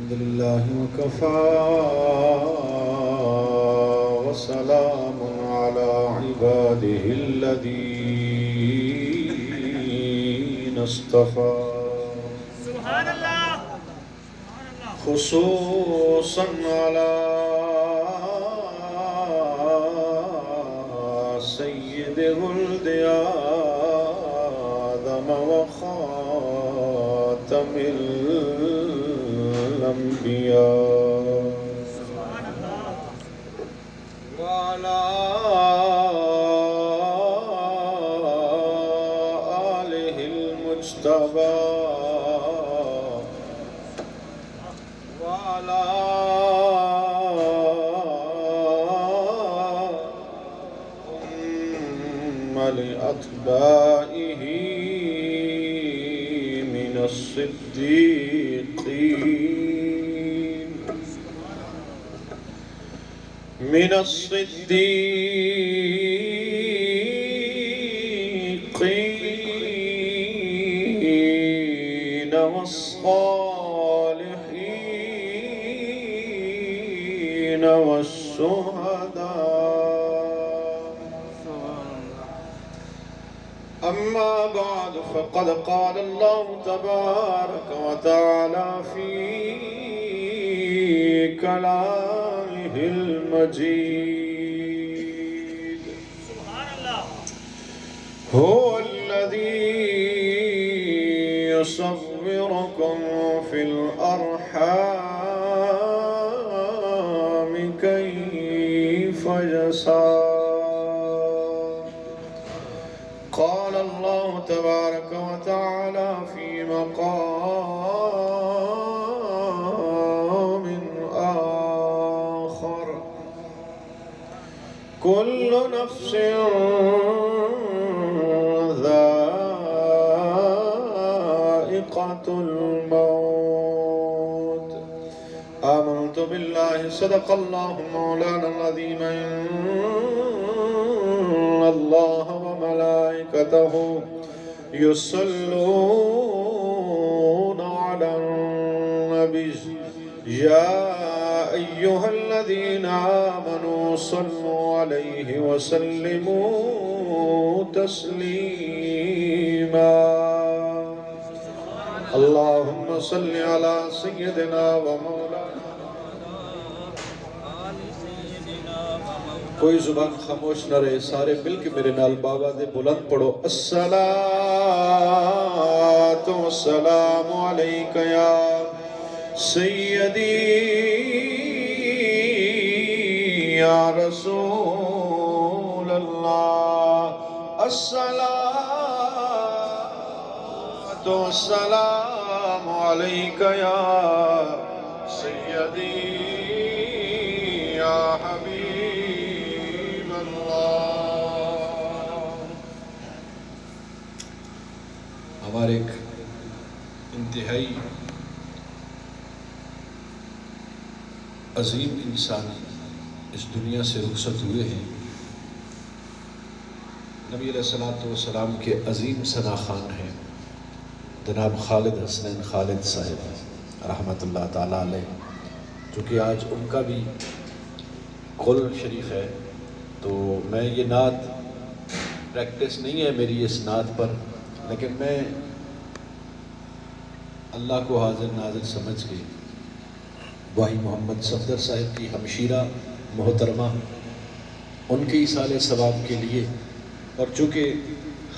الحمد لله وكفى وسلام على عباده الذين اصطفى سبحان اللہ خصوصا على سيد ولد آدم وخاتم الأنبياء وعلى آله المجتبى وعلى لأتباعه من الصديقين والصالحين والشهداء. أما بعد فقد قال الله تبارك وتعالى في كلامه المجيد هو الذي يصوركم في الأرحام كيف يشاء. قال الله تبارك وتعالى في مقام آخر كل نفس ذائقة الموت. آمنت بالله صدق الله مولانا العظيم إن الله وملائكته يصلون على النبي يا أيها الذين آمنوا صلوا عليه وسلموا تسليما. اللهم صل على سيدنا ومولانا. کوئی زبان خاموش نہ رہے، سارے مل کے میرے نال بابا دے بلند پڑھو. الصلاة والسلام علیکہ یا سیدی یا رسول اللہ. الصلاة والسلام علیکہ یا سیدی یا حبیب اللہ. ہمارے ایک انتہائی عظیم انسان اس دنیا سے رخصت ہوئے ہیں. نبی علیہ السلام کے عظیم ثنا خان ہیں جناب خالد حسنین خالد صاحب رحمۃ اللہ تعالیٰ علیہ، چونکہ آج ان کا بھی قول شریف ہے تو میں یہ نعت پریکٹس نہیں ہے میری اس نعت پر، لیکن میں اللہ کو حاضر ناظر سمجھ کے بھائی محمد صفدر صاحب کی ہمشیرہ محترمہ ان کے ایصال ثواب کے لیے، اور چونکہ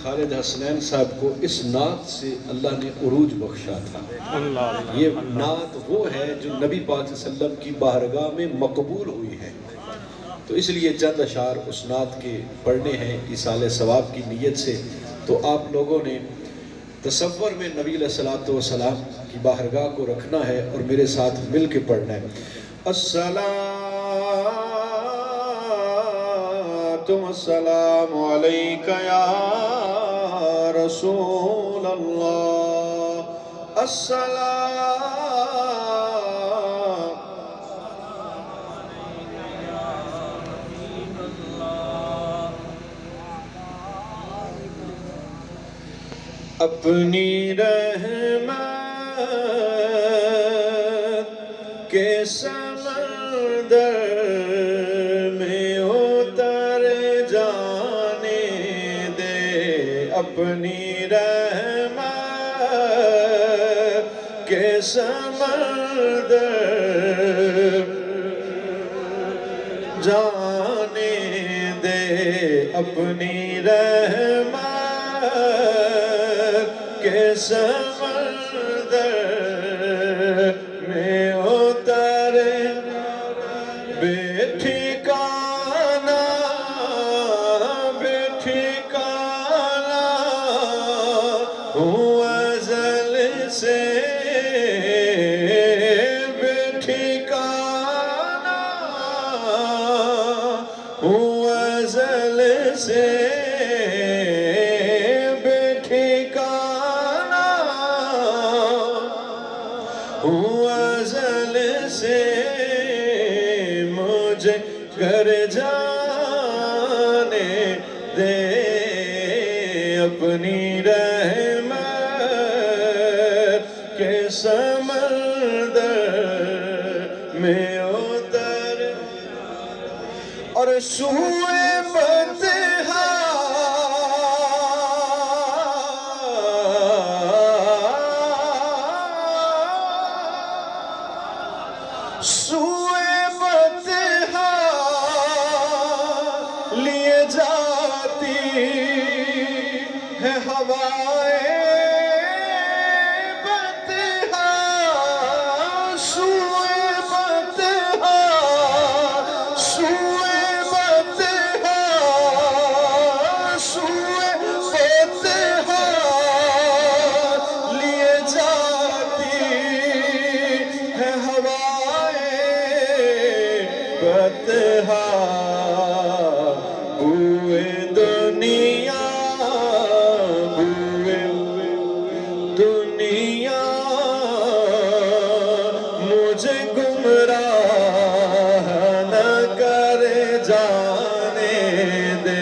خالد حسنین صاحب کو اس نعت سے اللہ نے عروج بخشا تھا. یہ نعت وہ ہے جو نبی پاک صلی اللہ علیہ وسلم کی بارگاہ میں مقبول ہوئی ہے، تو اس لیے چند اشعار اس نعت کے پڑھنے ہیں ایصال ثواب کی نیت سے. تو آپ لوگوں نے تصور میں نبی علیہ السلام کی بارگاہ کو رکھنا ہے اور میرے ساتھ مل کے پڑھنا ہے. الصلاة والسلام علیکہ یا رسول اللہ. اپنی رحمت کے سمندر میں اتر جانے دے اپنی رحمت کے سمندر جانے دے اپنی رحمت کے سمندر میں اتر بے ٹھکانہ ہوں ازل سے بے ٹھکانہ ہوں ازل سے بے ٹھکانہ ہوں ازل سے مجھے گھر جانے دے اپنی رحمت کے سمندر میں اتر اور سوئے بطحا سوئے بطحا لیے جاتی ہے ہوائے بطحا سوئے بطحا سوئے بطحا سوئے بطحا لیے جاتی ہے ہوائے بطحا بوئے دنیا بوئے دنیا مجھے گمراہ نہ کر جانے دے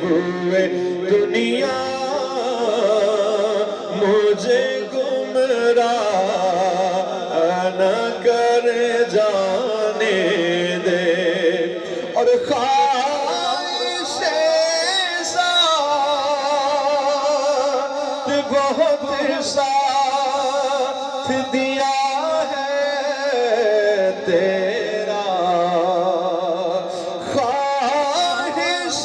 بوئے دنیا مجھے گمراہ نہ کر جانے دے اور خواہش ذات بہت ساتھ دیا ہے تیرا خواہش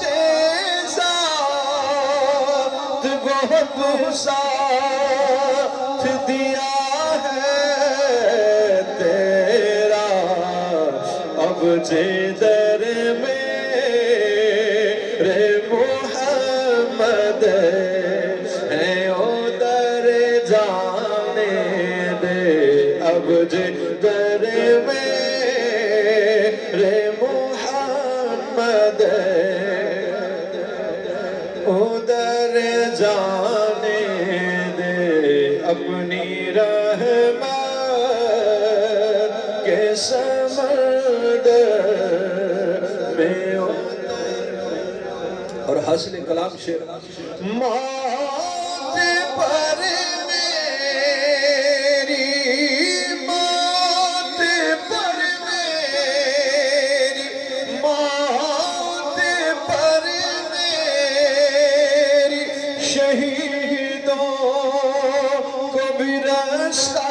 ذات بہت ساتھ دیا ہے تیرا اب جدر میرے محمد ہے ادھر جانے دے اب جدر میرے محمد ادھر جانے دے اپنی رحمت کے سمندر میں اور حاصل کلام شعر موت پر میری موت پر میری موت پر میری شہیدوں کو بھی رستہ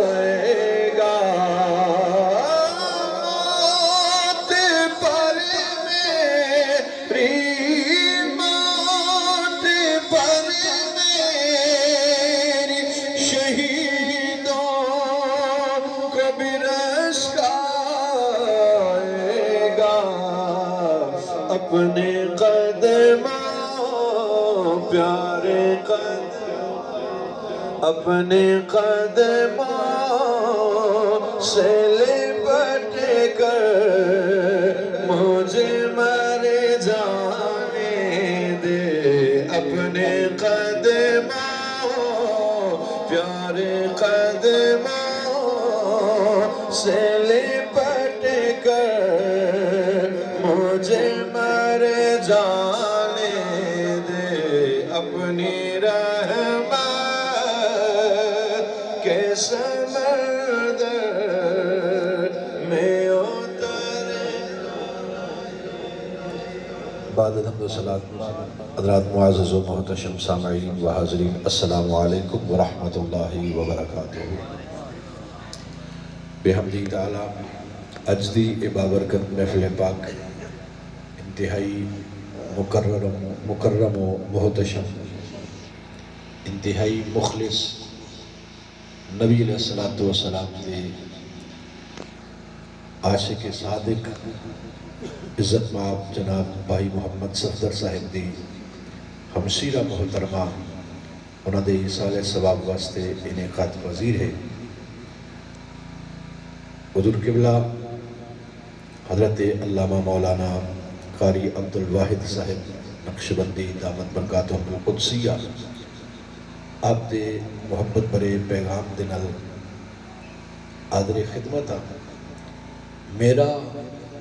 آئے گا موت پر میری موت پر میری شہیدوں کو بھی رستہ آئے گا اپنے قدموں پیارے قدم اپنے قدموں سے لپٹ کر مجھے مر جانے دے اپنے قدموں پیارے قدموں سے لپٹ کر مجھے مر جانے دے اپنی رحمت کے سمندر بعد الحمد والصلاة حضرات معزز و محتشم سامعین و حاضرین السلام علیکم ورحمۃ اللہ وبرکاتہ. بحمدی تعالی اج دی بابرکت محفل پاک انتہائی مکرم و محتشم انتہائی مخلص نبی علیہ الصلوۃ والسلام دے عاشق صادق عزت مآب جناب بھائی محمد صفدر صاحب دی ہمشیرہ محترمہ انہاں دے ایصال ثواب واسطے انعقاد پذیر ہے. حضور قبلہ حضرت علامہ مولانا قاری عبد الواحد صاحب نقشبندی دامت برکاتہم القدسیہ آپ دے محبت برے پیغام دے نال حاضر خدمت میرا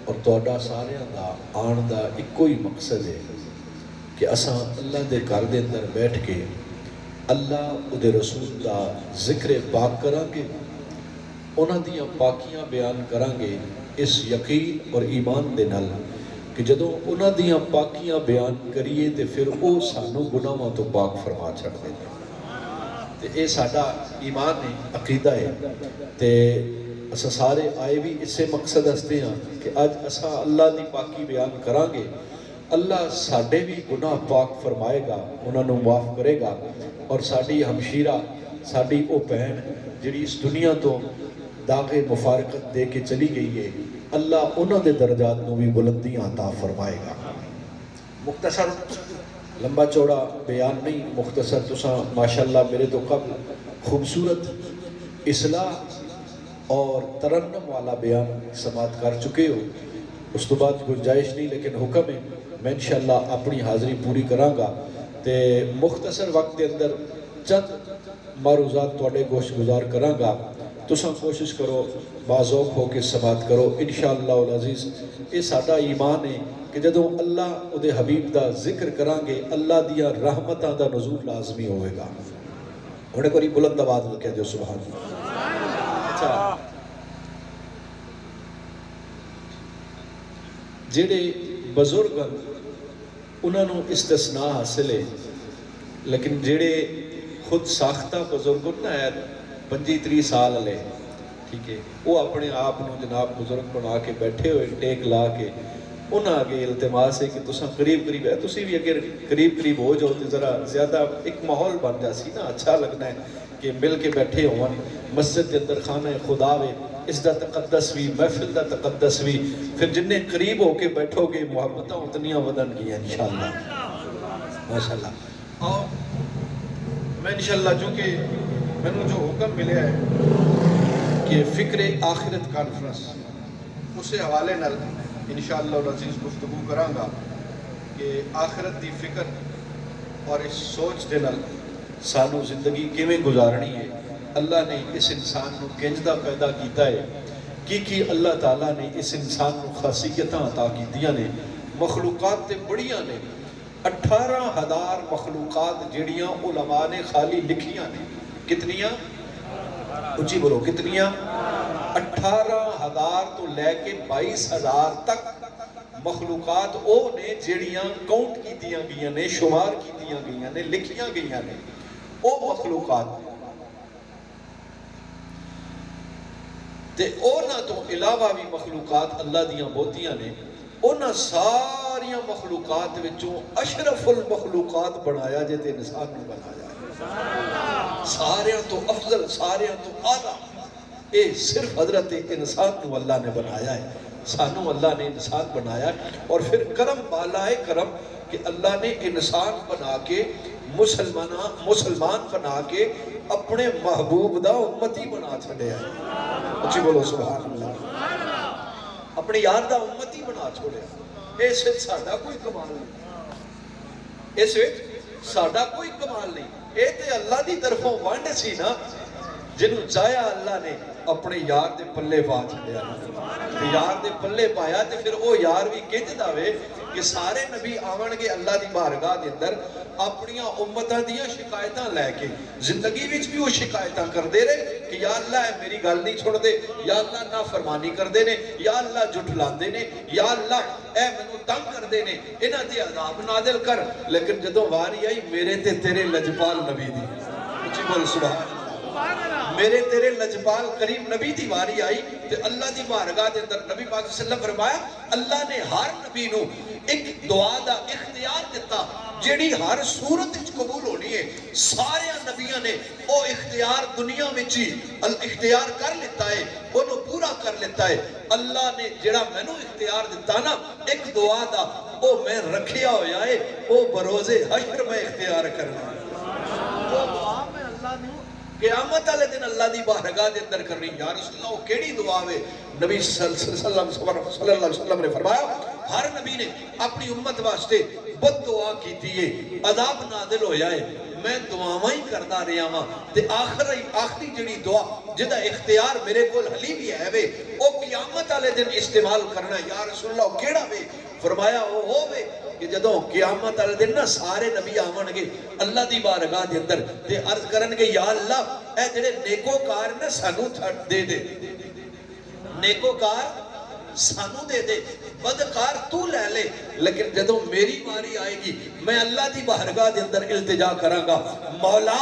اور توڑا ساریاں دا آن دا ایک ہی مقصد ہے کہ اساں اللہ دے گھر دے اندر بیٹھ کے اللہ دے رسول دا ذکر پاک کران گے, انہاں دیاں پاکیاں بیان کران گے اس یقین اور ایمان دے نال کہ جدوں انہاں دیاں پاکیاں بیان کریے تے پھر او سانو گناہاں تو پاک فرما چھڑ دے. تے اے ساڈا ایمان ہے, عقیدہ ہے. تے اساں سارے آئے بھی اس سے مقصد ہستے ہیں کہ آج اساں اللہ دی پاکی بیان کران گے, اللہ ساڈے بھی گناہ پاک فرمائے گا, انہاں نو معاف کرے گا, اور ساڈی ہمشیرہ ساڈی او بہن جڑی اس دنیا تو داغ مفارقت دے کے چلی گئی ہے, اللہ انہاں دے درجات نو بھی بلندیاں عطا فرمائے گا. مختصر لمبا چوڑا بیان نہیں, مختصر تساں ماشاءاللہ میرے تو قبل خوبصورت اصلاح اور ترنم والا بیان سماعت کر چکے ہو. اس تو بعد گنجائش نہیں, لیکن حکم ہے میں انشاءاللہ اپنی حاضری پوری کراں گا. تے مختصر وقت کے اندر چند معروضات توڑے گوش گزار کراں گا. تساں کوشش کرو باذوق ہو کے سماعت کرو انشاءاللہ العزیز. یہ ساڈا ایمان ہے کہ جدوں اللہ دے حبیب دا ذکر کران گے اللہ دیا رحمتاں دا نزول لازمی ہوئے گا. انہیں کوئی بلند آواز کہہ دیو سبحان اللہ. اچھا, جڑے بزرگ انہوں نے استثناء حاصل ہے, لیکن جڑے خود ساختہ بزرگ نہ ہے 25-30 سال لے, ٹھیک ہے, وہ اپنے آپ نو جناب بزرگ بنا کے بیٹھے ہوئے ٹیک لا کے انہاں آگے التماس ہے کہ تساں قریب قریب ہے, تسی بھی اگر قریب قریب ہو جاؤ تو ذرا زیادہ ایک ماحول بن جاسی نا, اچھا لگنا ہے کہ مل کے بیٹھے ہوں. مسجد کے اندر خانہ خدا وے, اس دا تقدس بھی, محفل دا تقدس بھی, پھر جننے قریب ہو کے بیٹھو گے محبتاں اتنیاں ودن گیا انشاءاللہ ماشاءاللہ. اور میں انشاءاللہ چونکہ میں نے جو حکم ملے ہے کہ فکر آخرت کانفرنس اسے حوالے نال انشاءاللہ العزیز گفتگو کران گا کہ آخرت دی فکر اور اس سوچ دے نال سانو زندگی کیویں گزارنی ہے, اللہ نے اس انسان کو کنجدہ پیدا کیتا ہے, کی اللہ تعالیٰ نے اس انسان کو خاصیتاں عطا کیتیاں نے. مخلوقات تے بڑیاں نے, 18,000 مخلوقات جڑیاں علماء نے خالی لکھیاں نے. کتنیاں؟ اچھی بولو کتنیاں؟ 18,000 تو لے کے 22,000 تک مخلوقات او نے جڑیاں کاؤنٹ کیتیاں گئیاں نے, شمار کیتیاں گئیاں نے, لکھیاں گئیاں نے. او مخلوقات تے اونا تو علاوہ بھی مخلوقات اللہ دیاں بہتیاں نے. اونا ساریاں مخلوقات وچوں اشرف المخلوقات بنایا جے تے انسان نے بنایا ہے. ساریاں تو افضل, ساریاں تو اعلیٰ, اے صرف حضرت انسان کو اللہ نے بنایا ہے. سانو اللہ نے انسان بنایا ہے, اور پھر کرم بالا ہے کرم کہ اللہ نے انسان بنا کے مسلمان بنا کے اپنے محبوب دا امتی بنا چھڑے ہیں. اچھی بولو سبحان اللہ. اپنے یار دا امتی بنا چھوڑے ہیں. اس وچ ساڈا کوئی کمال نہیں, اس وچ ساڈا کوئی کمال نہیں. اے تے اللہ دی طرفوں وانڈ سی نا, جنہوں چاہیا اللہ نے اپنے یار دے پلے پا چھڑیا یار دے پلے پایا تے پھر وہ یار بھی کنج داوے کہ سارے نبی آون گے اللہ دی بارگاہ دے اندر اپنیاں امتاں دیاں شکایتاں لے کے زندگی وچ بھی وہ شکایتاں کر دے رہے کہ یا اللہ اے میری گل نہیں چھوڑ دے یا اللہ نافرمانی کر دے نے یا اللہ جھٹلاندے نے یا اللہ اے مینوں تنگ کر دے نے انہاں تے عذاب نازل کر لیکن جدوں واری آئی میرے تے تیرے لجپال نبی دی اچھی بول سبحان میرے تیرے لجپال کریم نبی دی واری آئی تے اللہ دی بارگاہ دے اندر نبی پاک صلی اللہ علیہ وسلم فرمایا اللہ نے ہر نبی نو ایک دعا دا اختیار دیتا جیڑی ہر صورت وچ قبول ہونی ہے سارے نبیوں نے او اختیار دنیا وچ ہی اختیار کر لیتا ہے اونوں پورا کر لیتا ہے اللہ نے جیڑا مینوں اختیار دیتا نا ایک دعا دا او میں رکھیا ہویا ہے او بروز حشر میں اختیار کرنا وہ دعا میں اللہ نے قیامت والے دن اللہ دی بارگاہ دے اندر کرنی یا رسول اللہ وہ کیڑی دعا ہے نبی صلی اللہ علیہ وسلم نے فرمایا ہر نبی نے اپنی امت واسطے بد دعا کیتی ہے عذاب نازل ہویا ہے میں دعاواں ہی کردا رہیا ہاں تے آخری جڑی دعا جدا اختیار میرے کول حلی بھی ہے وے او قیامت والے دن استعمال کرنا یا رسول اللہ کیڑا وے فرمایا وہ ہووے کہ جدوں قیامت والے دن نا سارے نبی آون گے اللہ دی بارگاہ دے اندر تے عرض کرن گے یا اللہ اے جڑے نیکوکار نے سانو دے دے نیکوکار سانو دے دے بدکار تو لے لے لیکن جدوں میری باری آئے گی میں اللہ دی بارگاہ دے اندر التجا کراں گا مولا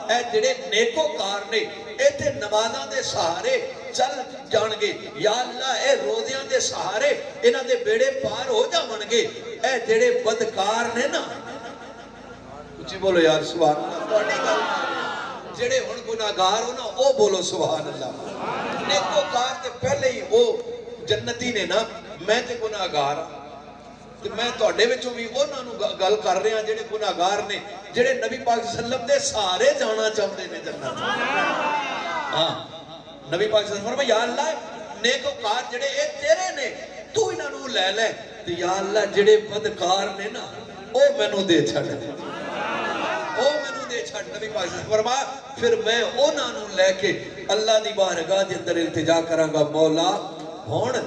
اے جڑے نیکوکار نے اے تے نمازاں دے سہارے چل جان گے یا اللہ اے روزیاں دے سہارے انہاں دے بیڑے پار ہو جاون گے اے جڑے بدکار نے نا اچھی بولو یار سبحان اللہ تہاڈی گل جڑے ہن گناہگار ہو نا او بولو سبحان اللہ نیکوکار تے پہلے ہی او جنتی نے نا میں تے گناہگار تے میں تہاڈے وچوں بھی انہاں نو گل کر رہا جڑے گناہگار نے جڑے نبی پاک صلی اللہ علیہ وسلم دے سہارے جانا چاہندے نے جنت ہاں نبی پاک صلی اللہ علیہ وسلم فرمایا یا اللہ نیکوکار جڑے اے تیرے نے تو انہاں نو لے لے تے یا اللہ جڑے بدکار نے نا او مینوں دے چھڈ او مینوں دے چھڈ نبی پاک صلی اللہ علیہ وسلم فرمایا پھر میں انہاں نو لے کے اللہ دی بارگاہ دے اندر التجا کراں گا مولا ہون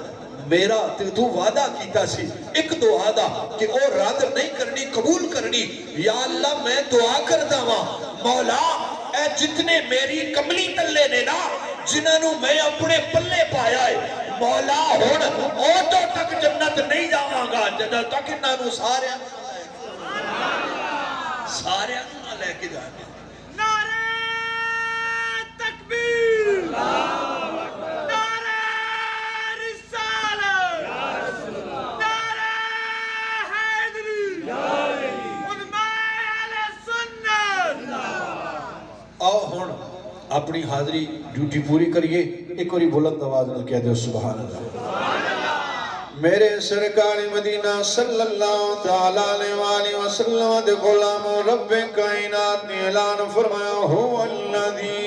میرا تو وعدہ کیتا سی ایک دعا دا کہ او رد نہیں کرنی قبول کرنی یا اللہ میں دعا کردا وا مولا اے جتنے میری کملی تلے نے نا جنہاں نو میں اپنے پلے پایا ہے مولا ہن او تو تک جنت نہیں جاواں گا جدوں تک انہاں نو سارے نو لے کے جاواں گا نعرہ تکبیر نعرہ رسالت نعرہ حیدری علماء اہل سنت آؤ ہون اپنی حاضری ڈیوٹی پوری کریے ایک اور بلند آواز نال کہہ دو سبحان اللہ میرے سرکار مدینہ صلی اللہ تعالیٰ علیہ وآلہ وسلم دے غلام رب کائنات نے اعلان فرمایا هو الذی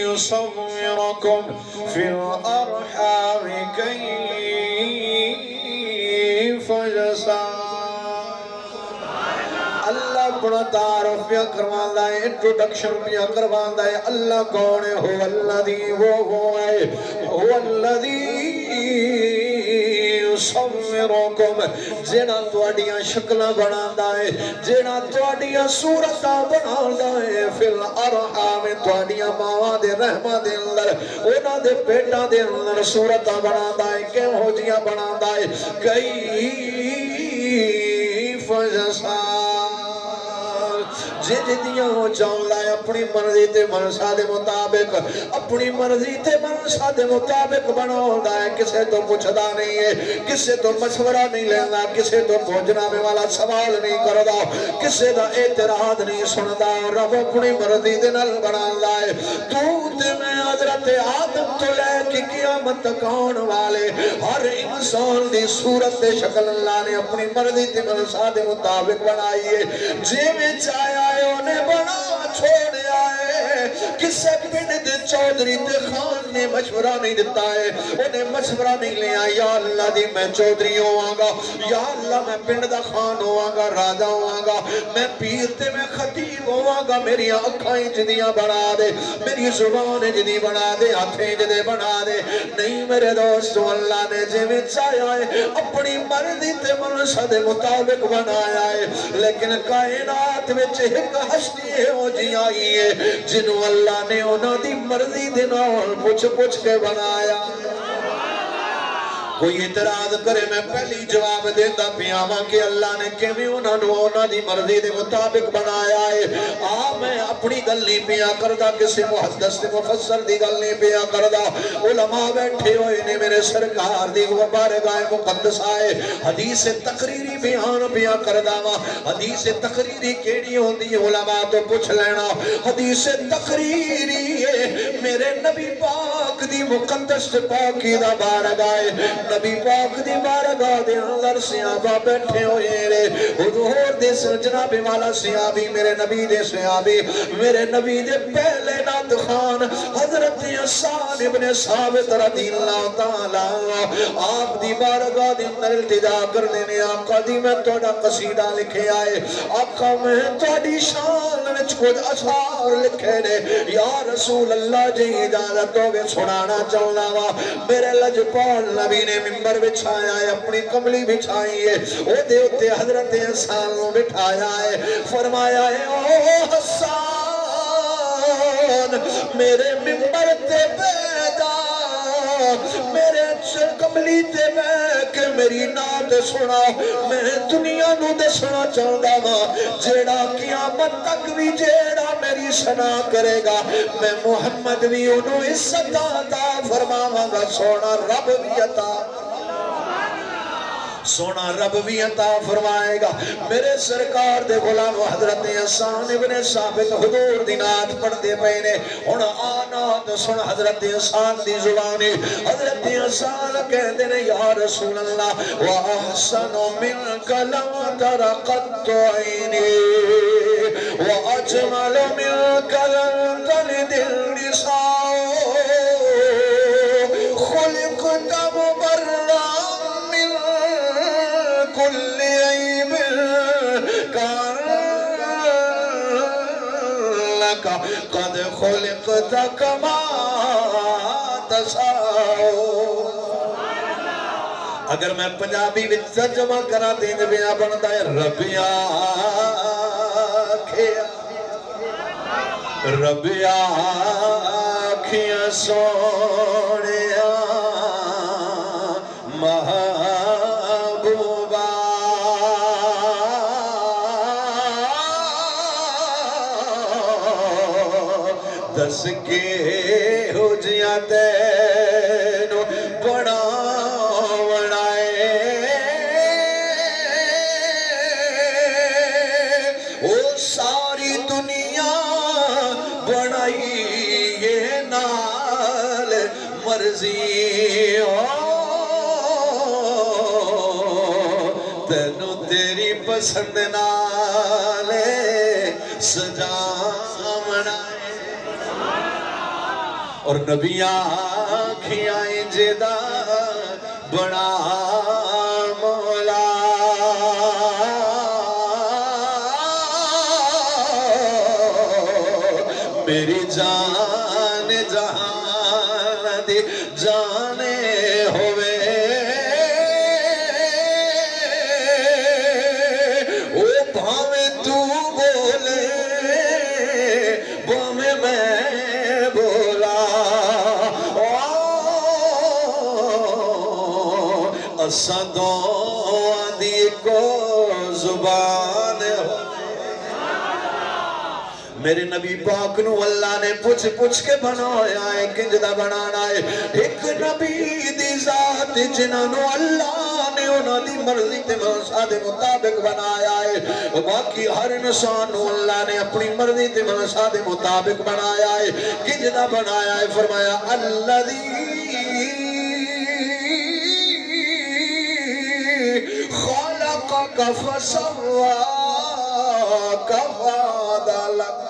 یصورکم فی الارحام کیف یشاء اللہ اپنا تعارف پیا کرواندہ ہے انٹروڈکشن پیا کرواندہ ہے اللہ کون ہے ہو الذی وہ ہے ہو الذی یصورکم جیڑا تواڈیاں شکلاں بناندا ہے جیڑا تواڈیاں صورتاں بناندا ہے فی الارحام تواڈیاں ماواں دے رحماں دے اندر انہاں دے پیٹاں دے اندر صورتاں بناندا ہے کیہو جیاں بناندا ہے کیف یشاء جدیاں ہو چاہتا ہے اپنی مرضی تے منشا دے مطابق اپنی مرضی تے منشا دے مطابق بناوندا ہے کسے تو پوچھدا نہیں ہے کسے تو مشورہ نہیں لینا کسے تو پوچھنامے والا سوال نہیں کردا کسے دا اعتراض نہیں سندا رب اپنی مرضی دے نال بناوندا ہے تو تے میں حضرت آدم تو لے کے قیامت تک آن والے ہر انسان دی صورت تے شکل اللہ نے اپنی مرضی تے منشا دے مطابق بنائی ہے جے میں چاہیا انہیں بنا چھوڑیا ہے کسے پنڈ دے چودھری تے خان نے مشورہ نہیں دیتا ہے انہیں مشورہ نہیں لیا یا اللہ دی میں چودھری ہوں گا یا اللہ میں پنڈ دا خان ہوں گا راجہ ہوں گا میں پیر تے میں خطیب ہوں گا میری آنکھائیں جدیاں بنا دے میری زبان جدی بنا دے ہاتھیں جدے بنا دے نہیں میرے دوستو اللہ نے جویں چاہیا ہے اپنی مرضی تے منشا دے مطابق بنایا ہے لیکن کائنات وچ ایک ہستی ہے وہ جی آئی ہے جنہوں اللہ نے انہوں دی مرضی دے نال پوچھ کے بنایا کوئی اعتراض کرے میں پہلی جواب دیتا پیاما کہ اللہ نے کیویں انہوں دی مرضی دے مطابق بنایا ہے میں اپنی گل نہیں پیا کردا کسی محدث تے مفسر دی گل نہیں پیا کردا علماء بیٹھے ہوئے نے میرے سرکار دی بارگاہ مقدس آئے حدیث تقریری بیان پیا کردا وا حدیث تقریری کیڑی ہوندی علماء تو پوچھ لینا حدیث تقریری ہے میرے نبی پاک دی مقدس پاکی دا بارگاہ نبی پاک دی بارگاہ دے اندر صحابہ بیٹھے ہوئے رے حضور دے جناب والا صحابی میرے نبی دے صحابی میرے نبی دے پہلے نات خان حضرت حسان ابن ثابت رضی اللہ تعالی آپ دی بارگاہ دے اندر التجا کر دینے آقا دی میں توڑا قصیدہ لکھے آئے آقا میں توڑی شان وچ کچھ اشعار لکھے نے یا رسول اللہ جی اجازت ہوگے سنانا چاہنا وا میرے لجپال نبی نے ممبر بچھایا ہے اپنی کملی بچھائی ہے او دے اتے حضرت حسان کو بٹھایا ہے فرمایا ہے او حسان میرے ممبر تے بیدا میرے کملی تے بیک میری نات سنا میں دنیا نو دے سنا چاہتا ہاں جیڑا قیامت تک بھی جیڑا میری سنا کرے گا میں محمد بھی انہوں عزت عطا فرماواں گا سونا رب بھی عطا سونا رب بھی عطا فرمائے گا میرے سرکار دے غلام حضرت حسان ابن ثابت حضور دی نعت پڑھ دے پینے ان آنات سن حضرت حسان دی زبانی حضرت حسان کہتے ہیں یا رسول اللہ وَأَحْسَنُ مِنْكَ لَمْ تَرَ قَطُّ عَيْنِي وَأَجْمَلُ مِنْكَ لَمْ تَلِدِ النِّسَاءُ خُلِقْتَ مُبَرًّا كل عيب كان لك قد خلقت كما تشاء اگر میں پنجابی وچ ترجمہ کرا دین بیا بندا ہے ربیا کھیا سونیا دس کے ہو جیاں تینو بڑا بڑائے او ساری دنیا بڑائی یہ نال مرضی تینو تیری پسند نالے سجا بڑائے اور نبی آنکھیاں جدا بڑا مولا میری جان جہان دی جانے ہوئے او بھاویں تو بولے بھاویں میں بولا اساں دو دی کو زبان میرے نبی پاک نو اللہ نے پوچھ کے بنایا ہے کنجدہ بنانا ہے ایک نبی دی ذات جنہوں اللہ نے انہوں دی مرضی تے منشا دے مطابق بنایا ہے باقی ہر انسان نو اللہ نے اپنی مرضی تے منشا دے مطابق بنایا ہے کنجدہ بنایا ہے فرمایا خلقك فسواك فعدلك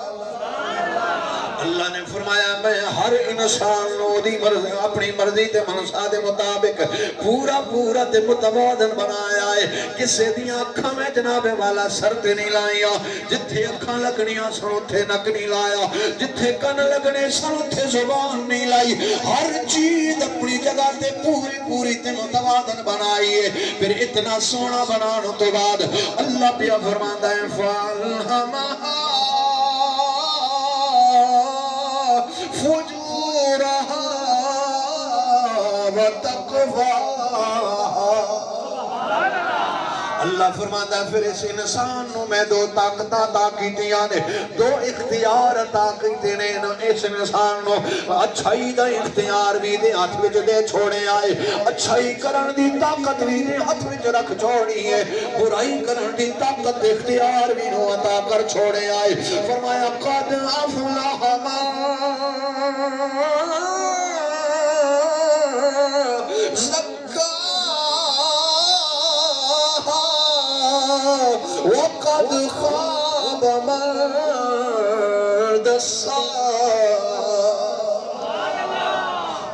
اللہ نے فرمایا میں ہر انسان نو دی مرضی اپنی مرضی تے منشا دے مطابق پورا پورا تے متوازن بنایا ہے کسے دیاں اکھاں میں جناب والا سر تے نہیں لائیا جتھے اکھاں لگنیاں سن اتھے نک نہیں لایا جتھے کن لگنے سن اتھے زبان نہیں لائی ہر چیز اپنی جگہ تے پوری پوری تے متوازن بنائی ہے پھر اتنا سونا بنانے تو بعد اللہ پیا فرماندا ہے فَالْهَمَهَا فُجُورَهَا وَتَقْوَاهَا اللہ فرماتا ہے پھر اس انسان نو میں دو طاقتاں عطا کیتیاں نے دو اختیار عطا کیتے نے اس انسان نو اچھائی دا اختیار بھی دے ہاتھ وچ دے چھوڑے آئے اچھائی کرن دی طاقت بھی دے ہاتھ وچ رکھ چھوڑی ہے برائی کرن دی طاقت اختیار بھی نو عطا کر چھوڑے آئے فرمایا قد افلح وَقَدْ خَابَ مَنْ دَسَّاهَا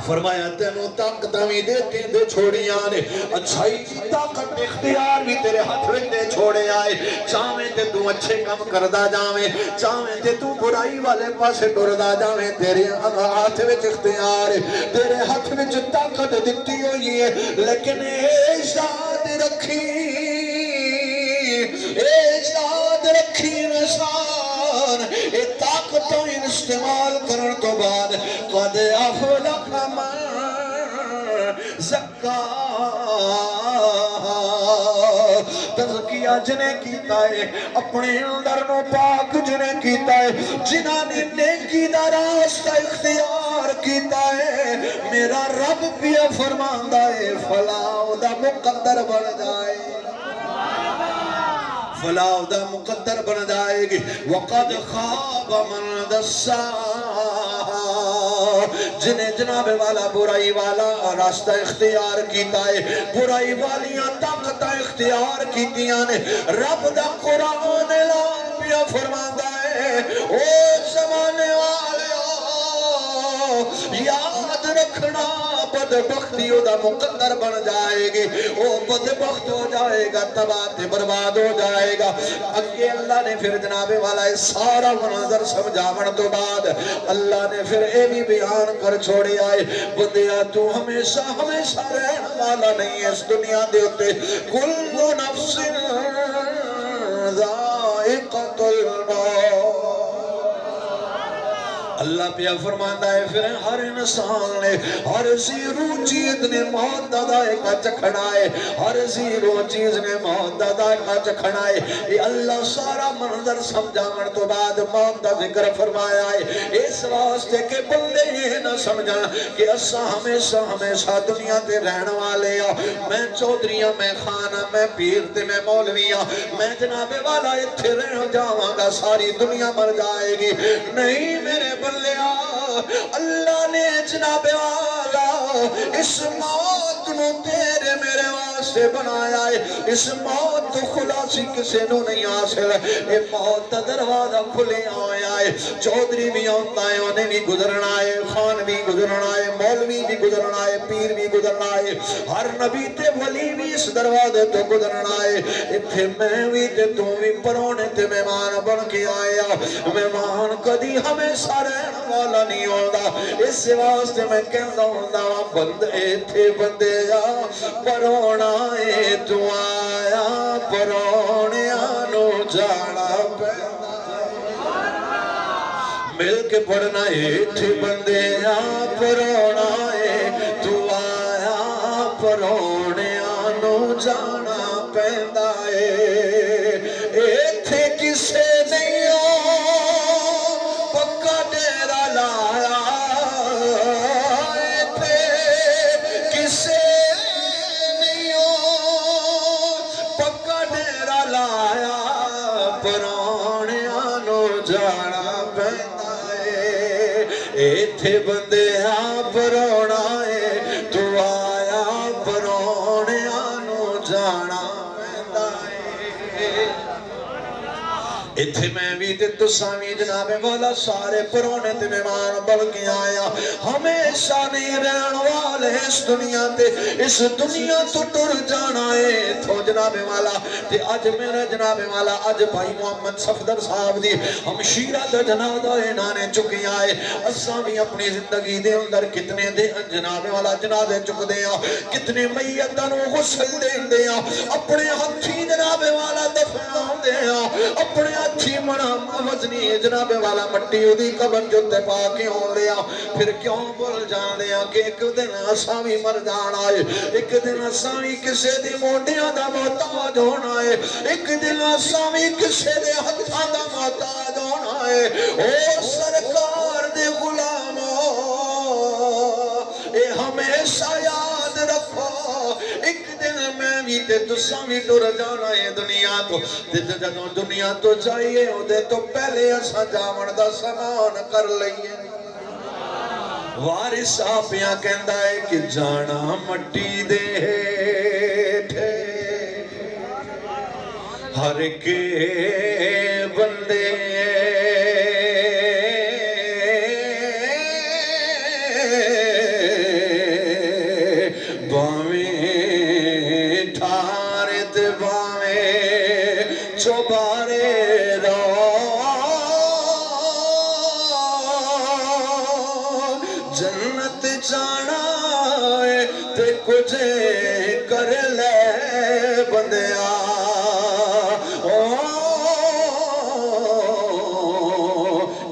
فرمایا تینوں طاقت بھی دیتے دے چھوڑیاں نے اچھائی طاقت اختیار بھی تیرے ہاتھ میں دے چھوڑے آئے چاہویں تے تو اچھے کم کردہ جاویں چاہویں تے تو برائی والے پاسے ڈردہ جاویں تیرے ہاتھ میں اختیار ہے تیرے ہاتھ میں طاقت دیتی ہوئی ہے لیکن اشارت رکھی یاد رکھی انسان اے طاقتوں استعمال کرن تو بعد قد افلح من زکاہا تزکیہ جنہیں کیتا ہے اپنے اندر نو پاک جنہیں کیتا ہے جنہاں نے نیکی دا راستہ اختیار کیتا ہے میرا رب بھی فرماندا ہے فلاح دا مقدر بن جائے فلاح دا مقدر بن جائے گی وَقَدْ خَابَ مَنْ دَسَّاهَا جنہیں جناب والا برائی والا راستہ اختیار کیتا ہے برائی والیاں طاقت اختیار کیتیاں نے رب دا قرآن اعلان پیا فرماندا ہے او زمانے والے یاد رکھنا بدبختی دا مقدر بن جائے گی وہ بدبخت ہو جائے گا تباہ برباد ہو جائے گا اگے اللہ نے پھر جناب والا سارا منظر سمجھاون تو بعد اللہ نے پھر اے بھی بیان کر چھوڑے آئے بندیا تو ہمیشہ ہمیشہ رہنے والا نہیں ہے اس دنیا دے ہوتے کل نفس ذائقۃ الموت اللہ پیا فرماندا ہے پھر ہر انسان نے ہر زیرو چیز نے موت دا ذائقہ چکھنا ہے ہر زیرو چیز نے موت دا ذائقہ چکھنا ہے یہ اللہ سارا منظر سمجھاون تو بعد موت دا ذکر فرمایا ہے اس واسطے کہ بندے یہ نہ سمجھا کہ اسا ہمیشہ ہمیشہ دنیا تے رہن والے ہاں میں چودھریاں میں خانہ میں پیر تے میں مولویاں میں جناب والا اتھے رہ جاواں گا ساری دنیا مر جائے گی نہیں میرے بلیا اللہ نے جناب والا اس موت نو تیرے میرے واسطے بنایا ہے اس موت تو خلاصی کسے نو نہیں حاصل ہے موت دا دروازہ کھلے آیا ہے چودھری بھی آتا ہے انہیں بھی گزرنا ہے خان بھی گزرنا ہے مولوی بھی گزرنا ہے پیر بھی گزرنا ہے ہر نبی تے ولی بھی اس دروازے تو گزرنا ہے اتھے میں بھی تے تو بھی پرونے تے مہمان بن کے آیا مہمان کدی ہمیشہ رہنا والا نہیں ہوگا اس واسطے میں کہنا ہوں بندے تھے بندے پرونا اے تو آیا پرونے آنو جانا پیدا مل کے پڑھنا اے تھے بندے پرونا اے تو آیا پرونے آنو جانا پیدا اے تھے کسے نہیں ہو پکا ڈیرا لایا تھے کسے نہیں ہو پکا ڈیرا لایا پرانے آنو جانا پہنا ہے تھے بندے پرونا ہے تو آیا پرانے آنو جانا پہنا ہے اتھے میں بھی تے تساں بھی جناب والا سارے پرونے تے مہمان بن کے آیا ہمیشہ نہیں رہن والے اس دنیا تے اس دنیا تو ٹر جانا ہے تو جناب والا تے اج میرا جناب والا اج بھائی محمد صفدر صاحب دی ہمشیرہ دا جنازہ انہاں نے چکی آئے اساں بھی اپنی زندگی دے اندر کتنے دے جناب والا جنازے چک دے کتنے میتاں نو غسل دے اپنے ہتھی جناب والا دفناؤں دے اپنے ہتھی منا وزنی جناب والا مٹی دی قبر جو تے پا کے ہوں لیا پھر کیوں بول جان دیا کہ ایک دن اساں بھی مر جانا ہے ایک دن اساں بھی کسے دی موڈیاں دا محتاج ہونا ہے ایک دن اساں بھی کسے دے ہتھاں دا محتاج ہونا ہے او سرکار دے غلاموں اے ہمیشہ یاد رکھو ایک دن میں بھی تے تساں بھی ٹر جانا ہے دنیا تو تے جدوں دنیا تو جائیے اودے تو پہلے اساں جاون دا سامان کر لئیے وارث آپیاں کہندا ہے کہ جانا مٹی دے ہیٹھے ہر کے بندے باویں ٹھارے تے باویں چوبارے رو جنت جانا ہے تے کچھ کر لے بندیا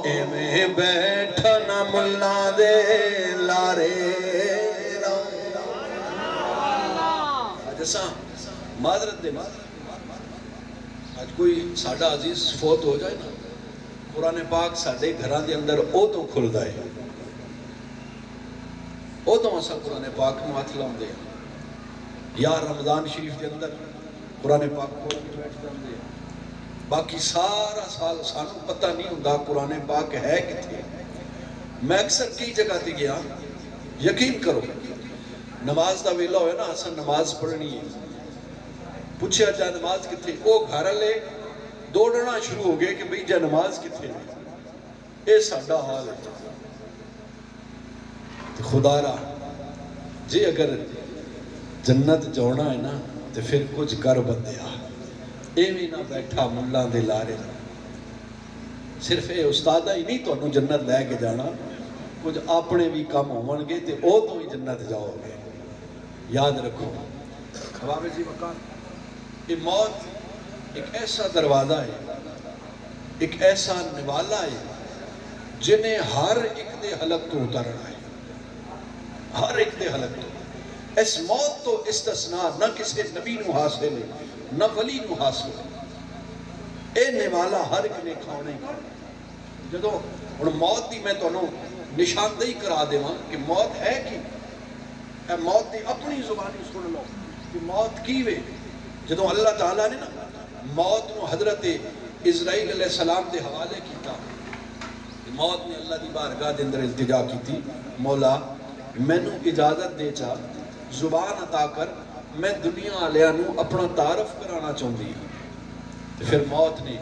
ایویں بیٹھا نہ ملا دے لارے جیسا معذرت دے آج کوئی ساڑھا عزیز فوت ہو جائے نا قرآن پاک ساڑھے گھران دے اندر او تو کھل دائے او تو ایسا قرآن پاک نوات لاؤں دے یا رمضان شریف کے اندر قرآن پاک کھول کے بیٹھ دیں دے باقی سارا سال سانوں پتہ نہیں ہوندہ قرآن پاک ہے کتھے میں اکثر کئی جگہ تے گیا یقین کرو نماز دا ویلا ہوئے نا اساں نماز پڑھنی ہے پوچھے جا نماز کتھے او گھر لے دوڑنا شروع ہو گئے کہ بھئی جا نماز کتھے اے ساڈا حال ہے خدا را جی اگر جنت جوڑنا ہے نا تو پھر کچھ کر بندیا اے بھی نہ بیٹھا ملہ دے لارے صرف اے استادہ ہی نہیں تو انہوں جنت لے کے جانا کچھ اپنے بھی کام ہون گے تے او تو ہی جنت جاؤ گے یاد رکھو حوامِ جی مکان یہ موت ایک ایسا دروازہ ہے ایک ایسا نوالا ہے جنہیں ہر ایک دے حلق تو اترنا ہے ہر ایک دے حلق تو اس موت تو استثناء نہ کسی نبی نو حاصل ہے نہ ولی نو حاصل ہے اے نوالا ہر ایک نے کھانے جدو اور موت دی میں تو انہوں نشاندہی کرا دے وہاں کہ موت ہے کی اے موت دی اپنی زبانی سن لو کہ موت کی وے جدو اللہ تعالیٰ نے نا موت نو حضرت اسرائیل علیہ السلام دے حوالے کیتا موت نے اللہ دی بارگاہ دے اندر التجا کی تھی مولا میں نو اجازت دے چاہ زبان عطا کر میں دنیا علیانو اپنا تعارف کرانا چاہوں دی پھر موت نے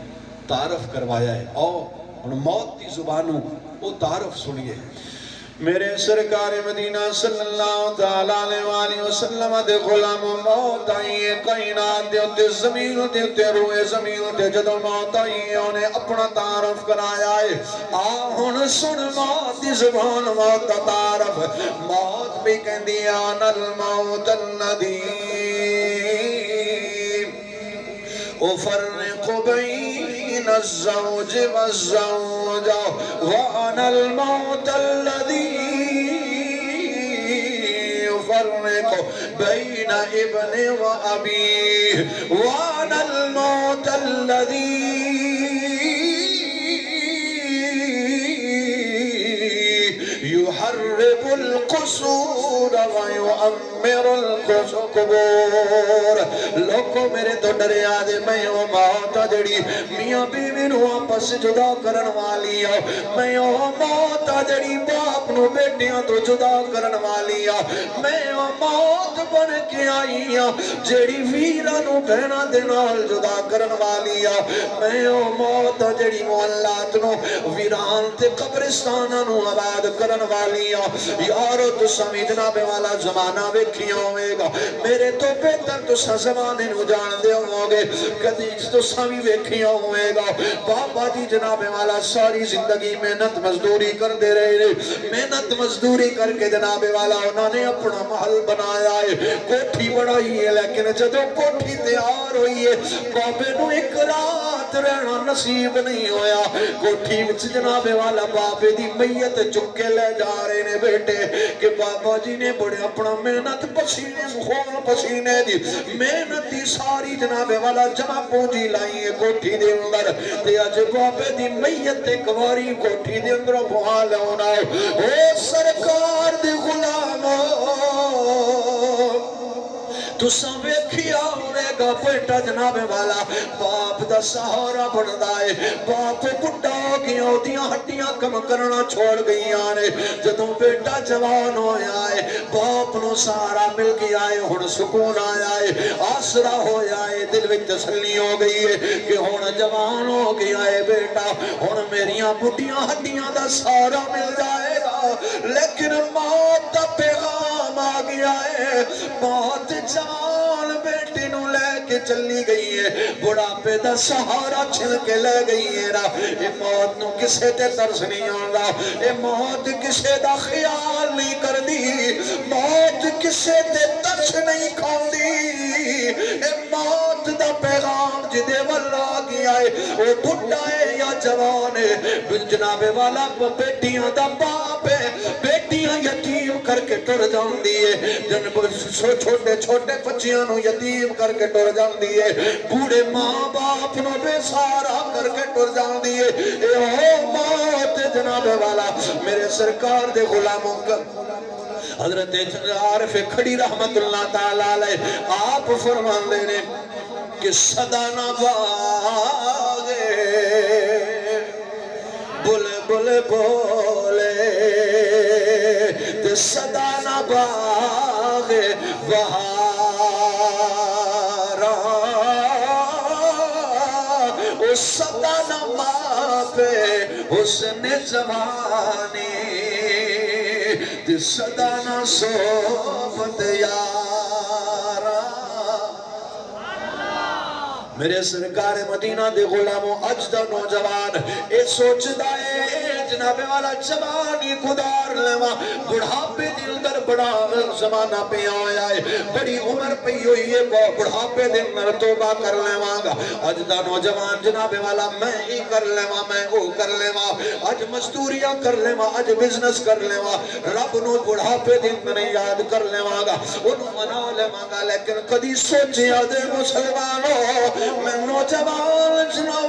تعارف کروایا ہے اور موت دی زبانوں وہ تعارف سنیے میرے سرکار مدینہ صلی اللہ تعالیٰ علیہ وسلم دے غلام موت آئیے کائنات دے اتے زمین دے اتے روئے زمین دے جدو موت آئیے انہیں اپنا تعارف کرایا ہے آہن سن موت دی زبان موت دا تعارف موت بھی کہندی آن الموت الندیم افرق بین الزوج والزوجہ وَأَنَا الْمَوْتَ الَّذِي يُفَرِّقُ بَيْنَ ابْنِ وَأَبِيهِ وَأَنَا الْمَوْتَ الَّذِي يُحَرِّبُ الْقُصُورَ وَيُؤَمِّرُ میرل قبور لوگوں میرے تو ڈرے آدھے میں او موت جڑی میاں بیوی نو آپس جدا کرن والی میں او موت جڑی باپ نو بیٹیاں تو جدا کرن والی میں او موت بن کے آئی جڑی ویرہ نو بہنا دے نال جدا کرن والی میں او موت جڑی محلات نو ویران تے قبرستانہ نو آباد کرن والی یارو تو سمی جناب والا زمانہ ویکھیا ہوئے گا میرے تو بہتر تو زمانے نو جان دے ہوں گے قدیج تو سمی ویکھیا ہوئے گا بابا جی جناب والا ساری زندگی محنت مزدوری کر دے رہے محنت مزدوری کر کے جناب والا انہوں نے اپنا محل بنایا ہے کوٹھی بڑھائی ہے لیکن جدو کوٹھی تیار ہوئی ہے بابے نو ایک رات رہنا نصیب نہیں ہویا کوٹھی وچ جناب والا بابے دی میت چکے لے جا رہے نے بیٹے کہ بابا جی نے بڑے اپنا محنت پسینے خون پسینے دی محنتی ساری جناب والا جمع پونجی لائی ہے کوٹھی دے اندر تے اج بابے دی میت ایک واری کوٹھی دے اندر بہا لیونا او سرکار دی غلامو تو سوے کھیا ہوئے گا بیٹا جناب والا باپ دا سہارا بڑھدا ہے باپ بڑھا ہو گیا ہوتیاں ہڈیاں کم کرنا چھوڑ گئی آنے جدوں بیٹا جوان ہویا ہے باپ نو سہارا مل گیا ہے ہن سکون آیا ہے آسرا ہویا ہے دل وچ تسلی ہو گئی ہے کہ ہن جوان ہو گیا ہے بیٹا ہن میریاں بڑھیاں ہڈیاں دا سہارا مل جائے گا لیکن موت دا پیغام آ گیا ہے موت جوان بیٹی نو لے کے چلی گئی ہے بڑھاپے دا سہارا چھل کے لے گئی ہے اے موت نو کسے تے ترس نہیں آندا اے موت کسے دا خیال نہیں کر دی موت کسے تے ترس نہیں کھان دی اے موت دا پیغام جدے والا گیا ہے او بڑھا ہے یا جوان ہے جناب والا بیٹیاں دا باپ ہے بیٹیاں یتیم کر کے ٹر جان دیئے چھوٹے چھوٹے بچیاں نو یتیم کر کے ٹر جان دیئے بوڑے ماں باپ نو بے سارا کر کے ٹر جان دیئے اے او موت جناب والا میرے سرکار دے غلاموں کا حضرت عارف کھڑی رحمت اللہ تعالیٰ علیہ آپ فرمان دینے کہ صدا نہ باغے بولے بولے بولے تے صدا نہ باغے بہارا او صدا نہ ماپے حسن جوانی تے صدا نہ صحبت یارا میرے سرکار مدینہ دے غلاموں اج دا نوجوان اے سوچ دائے جناب والا جوانی خدار لیوا بڑھاپے دل در بڑا زمانہ پہ آیا ہے بڑی عمر پہ ہوئی ہے بڑھاپے دل در توبہ کر لیوا گا اج دا نوجوان جناب والا میں ہی کر لیوا میں وہ کر لیوا اج مزدوریاں کر لیوا اج بزنس کر لیوا رب نو بڑھاپے دل در یاد کر لیوا گا انہوں منا لیوا گا لیکن کدی سوچے آدھے مسلمانوں میں نوجوان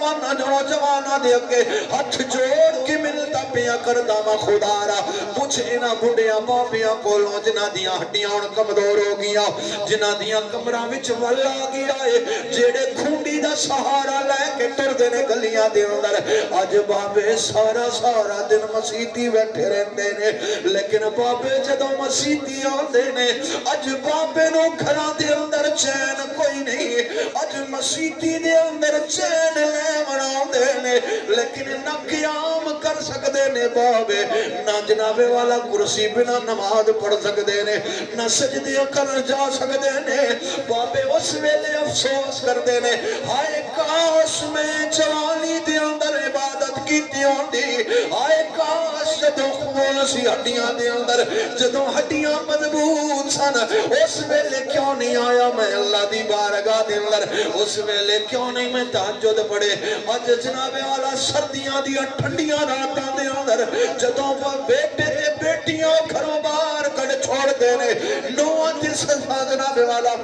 دے کے ہاتھ جوڑ کے ملتا پیا کردہ میں خدا را پوچھے نہ بڑھیاں باپیاں کولوں جنہ دیاں ہڈیاں ان کمدور ہو گیا جنہ دیاں کمرہ وچ والا گیا ہے جیڑے کھونڈی دا سہارا لے کے ٹر دینے گلیاں دے اندر آج بابے سارا سارا دن مسیحی بیٹھے رہتے نے لیکن بابے جدو مسیحی آندے نے آج بابے نو گھرہ دے اندر چین کوئی نہیں آج مسیحی دے اندر چین لے مناؤں دے نے لیکن نہ قیام کر سکتے نے بابے نہ جنابے والا کرسی بنا نماز پڑھ سکتے نے نہ سجدے کر جا سکتے نے بابے اس ویلے افسوس کرتے نے ہائے کاش میں جوانی دے اندر عبادت کیتی ہوندی ہائے کاش جدوں خون سی ہڈیاں دے اندر جدوں ہڈیاں مضبوط سن اس ویلے کیوں نہیں آیا میں اللہ دی بارگاہ دے اندر اس ویلے کیوں نہیں میں تہجد پڑھے اج جناب والا سردیاں دیاں ٹھنڈیاں راتاں دے اندر جدوں بیٹے تے بیٹیاں گھروں باہر کڈ چھوڑ دینے نوواں تے سزا جناب والا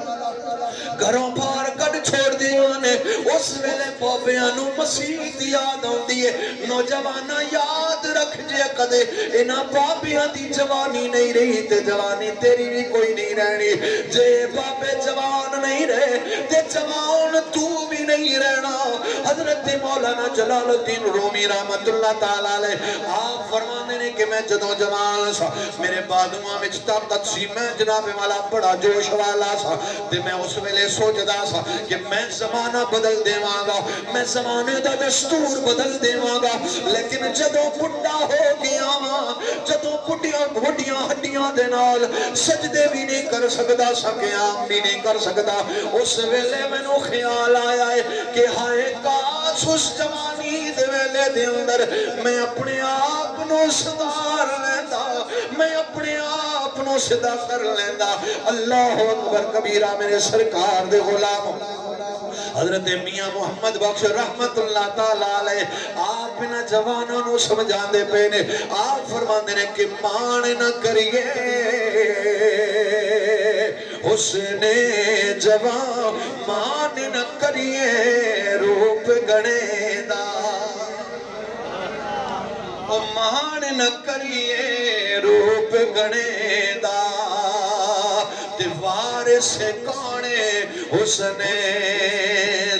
گھروں باہر کڈ چھوڑ دیاں نے او اس ویلے بابیاں نو مسیح دی یاد آندی ہے نوجواناں یاد رکھ جے کدے انہاں بابیاں دی جوانی نہیں رہی تے جوانی تیری بھی کوئی نہیں رہنی جے بابے جوان نہیں رہے تے جوان تو بھی نہیں رہنا حضرت مولانا جلال الدین رومی رحمت اللہ تعالیٰ علیہ آپ فرمانے نے کہ میں جدوں جوان سا میرے بادواں وچ طاقت سی میں جناب والا بڑا جوش والا سا تے میں اس ویلے سوچدا سا کہ میں زمانہ بدل دیواں گا میں زمانے دا دستور بدل دیواں گا لیکن جدوں بڈھا ہو گیا جدوں بڈھیاں ہڈیاں دے نال سجدے بھی نہیں کر سکدا قیام بھی نہیں کر سکدا اس ویلے مینوں خیال آیا ہے کہ ہائے کاش اس جوانی دے ویلے دے اندر میں اپنے آپ نو سدھار لیندا میں اپنے آپ نو سدھا کر لیندا اللہ اکبر کبیرہ میرے سرکار دے غلام حضرت میاں محمد بخش رحمت اللہ تعالیٰ علیہ آپ نہ جوانوں نو سمجھان دے پینے آپ فرمان نے کہ مان نہ کریے حسن جوان مان نہ کریے روپ گنے دا مان نہ کریے روپ گنے دا دیوار سے کونے حسن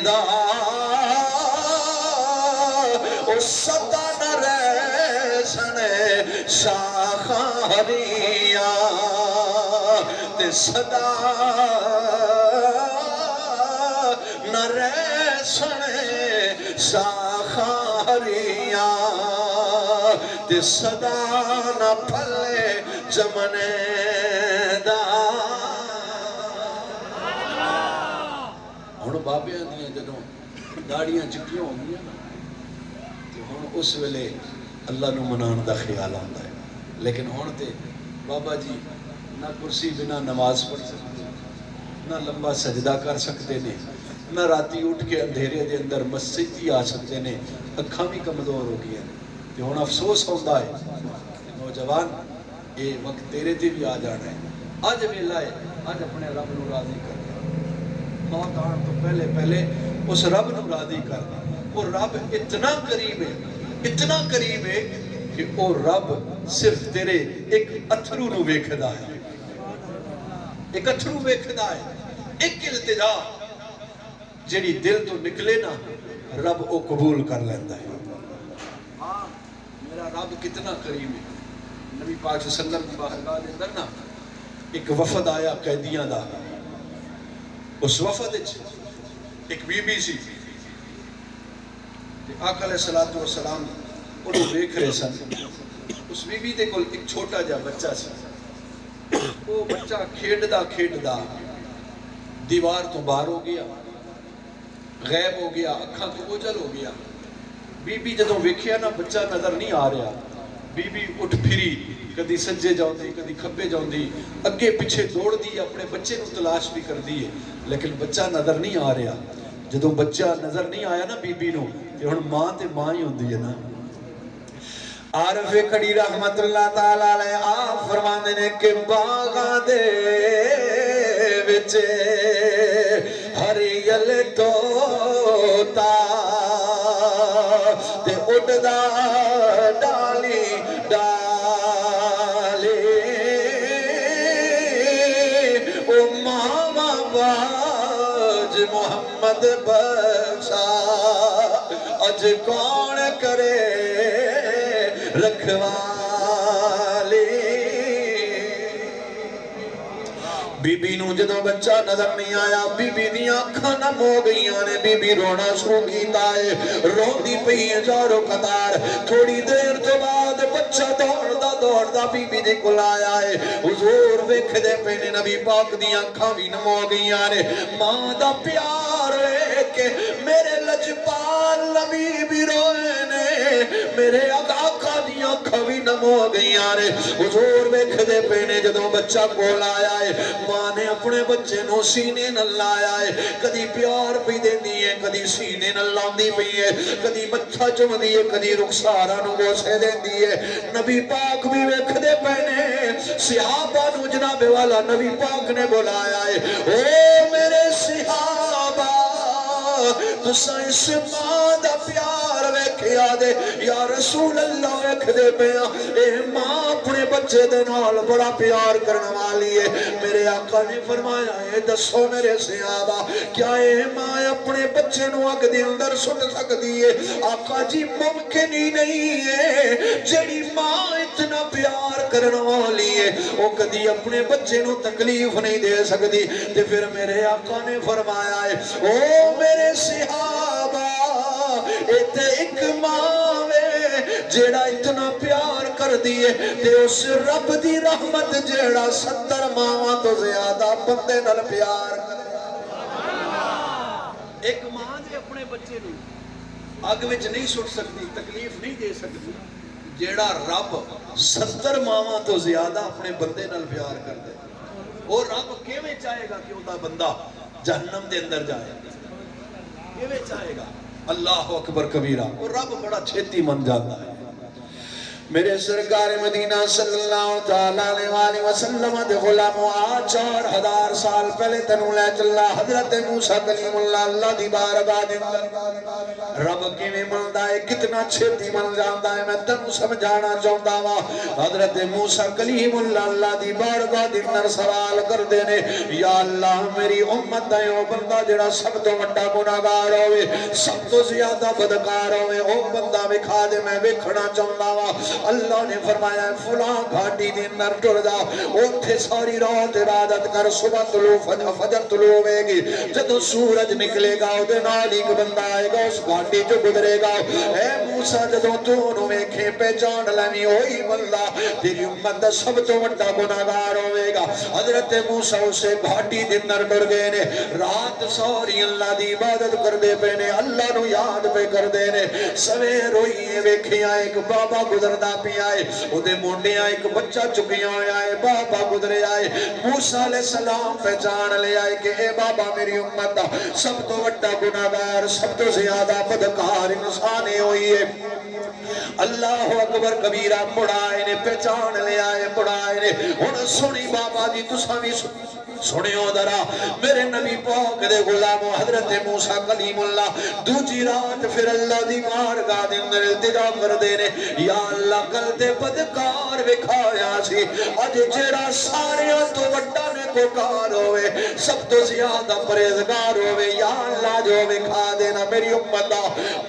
دا او صدا نہ ریسن شاخاریاں تے صدا نہ ریسن شاخاریاں تے صدا نہ پھلے جمنے دا ہن بابیاں دیاں جدوں داڑیاں چکیاں ہوندیاں نا تے ہن اس ویلے اللہ نو منان دا خیال آندا ہے لیکن ہن تے بابا جی نہ کرسی بنا نماز پڑھ سکتے نہ لمبا سجدہ کر سکتے نے نہ راتی اٹھ کے اندھیرے دے اندر مسجد ہی آ سکتے نے اکھاں بھی کمزور ہو گئی ہیں تے ہن افسوس ہوندا ہے نوجوان یہ وقت تیرے تے بھی آ جانا ہے اج ویلا ہے اج اپنے رب نو راضی کر موت آن تو پہلے اس رب نو راضی کرنا وہ رب اتنا قریب ہے کہ وہ رب صرف تیرے ایک اتھرو نو ویکھدا ہے ایک اتھرو ویکھدا ہے ایک التجا جیڑی دل تو نکلے نا رب وہ قبول کر لیندا ہے ہاں میرا رب کتنا قریب ہے نبی پاک صلی اللہ علیہ وسلم کی بارگاہ دے اندر نا ایک وفد آیا قیدیاں دا اس وفد ایک بی بی سی آقا علیہ السلام انہوں دیکھ رہے سن اس بی بی دے کول ایک چھوٹا جا بچہ سی وہ بچہ کھیڑدا دیوار تو باہر ہو گیا غیب ہو گیا اکھاں تو اوجل ہو گیا بی بی جدوں ویکھیا نا بچہ نظر نہیں آ رہا بی بی اٹھ پھری کدی سجے جاؤندی کدی کھبے جاؤندی اگے پیچھے دوڑ دی اپنے بچے نو تلاش بھی کر دی ہے لیکن بچہ نظر نہیں آ رہا جدوں بچہ نظر نہیں آیا نا بی بی نو تے ہن ماں تے ماں ہی ہوندی ہے نا عارف کھڑی رحمت اللہ تعالیٰ علیہ آپ فرماندے نے کہ باغاں دے وچ ہریل توتا تے اڈدا ڈالی او ماما باج محمد بخشا اج کون کرے رکھوالی بی بی نو جدوں بچہ نظر نہیں آیا بی بی دیاں اکھاں نم ہو گئیاں نے بی بی رونا شروع کیتا ہے روندی پئی ہے زارو قطار تھوڑی دیر تو بعد بچہ دوڑدا بی بی دے کول آیا ہے حضور ویکھدے پے نے نبی پاک دیاں اکھاں بھی نم ہو گئیاں نے ماں دا پیار ہے کہ میرے لجپال نبی بھی روئے نے میرے آقا دیاں اکھاں بھی نم ہو گئیاں نے حضور ویکھدے پے نے جدوں بچہ کول آیا ہے ماں نے اپنے بچے نو سینے نال لایا ہے کدی پیار پی دیندی ہے کدی سینے نال لاندی پئی ہے کدی متھا چومدی ہے کدی رخسارا نو بوسے دیندی ہے نبی پاک بھی ویکھدے پے نے صحابہ نو جناب والا نبی پاک نے بلایا ہے او میرے صحابہ تساں اس ماں دا پیار ویکھیا دے یا رسول اللہ ویکھ دے پیا اے ماں اپنے بچے دے نال بڑا پیار کرنے والی ہے میرے آقا نے فرمایا اے دسو میرے صحابہ کیا اے ماں اپنے بچے نو اگ دے اندر سٹ سکتی ہے آقا جی ممکن ہی نہیں ہے جڑی ماں اتنا پیار کرنے والی ہے وہ کدی اپنے بچے نو تکلیف نہیں دے سکتی تے پھر میرے آقا نے فرمایا ہے او میرے صحابہ اے تے ایک ماں وے جیڑا اتنا پیار کر دیئے تے اس رب دی رحمت جیڑا 70 ماں تو زیادہ بندے نال پیار کر ایک ماں دے اپنے بچے نو اگ وچ نہیں سٹ سکتی تکلیف نہیں دے سکتی جیڑا رب 70 ماں تو زیادہ اپنے بندے نال پیار کر دے وہ رب کیویں چاہے گا کہ اوندا بندہ جہنم دے اندر جائے کیویں چاہے گا اللہ اکبر کبیرہ وہ رب بڑا چھیتی من جاتا ہے میرے سرکار مدینہ صلی اللہ تعالیٰ علیہ وسلم دے غلام آج 4000 سال پہلے تنو لے چلا حضرت موسیٰ کلیم اللہ اللہ دی بارگاہ دے رب کی میں ملدا ہے کتنا چھیتی من جاندا ہے میں تنو سمجھانا چاہتا ہوا حضرت موسیٰ کلیم اللہ اللہ دی بارگاہ دے اندر سوال کر دینے یا اللہ میری امت دا او بندہ جڑا سب تو وڈا گناہگار ہوئے سب تو زیادہ بدکار ہوئے او بندہ وکھا دے میں ویکھنا چاہتا ہوا اللہ نے فرمایا فلاں گھاٹی دے اندر ٹر جا اوتھے ساری رات عبادت کر صبح طلوع فجر طلوع ہوے گی جدوں سورج نکلے گا او دے نال ایک بندہ آئے گا اس گھاٹی جو گزرے گا اے موسیٰ جدوں تو نو ویکھے پہچان لویں وہی بندہ تیری امت دا سب تو وڈا گناہگار ہوے گا حضرت موسیٰ اسے گھاٹی دے اندر ٹر گئے نے رات ساری اللہ دی عبادت کر دے پے نے اللہ نو یاد پہ کر دے نے سویر ہوئی ویکھیا ایک بابا گزردا پی آئے او دے مونڈیاں ایک بچہ چکیاں آئے بابا گزرے آئے موسیٰ علیہ السلام پہچان لے آئے کہ اے بابا میری امت دا سب تو وڈا گناہگار سب تو زیادہ بدکار انسانے ہوئی ہے اللہ اکبر کبیرہ مڑائے نے پہچان لے آئے مڑائے نے انہوں سنی بابا جی تساں بھی سنیو درا میرے نبی پاک دے غلام حضرت موسیٰ کلیم اللہ دوجی رات پھر اللہ دی بارگاہ دے اندر التجا کر دینے یا اللہ کل دے بدکار وکھایا سی اج جیڑا سارے تو وڈا نے کو کار ہوئے سب تو زیادہ پریزگار ہوئے یا اللہ جو وکھا دینا میری امت دا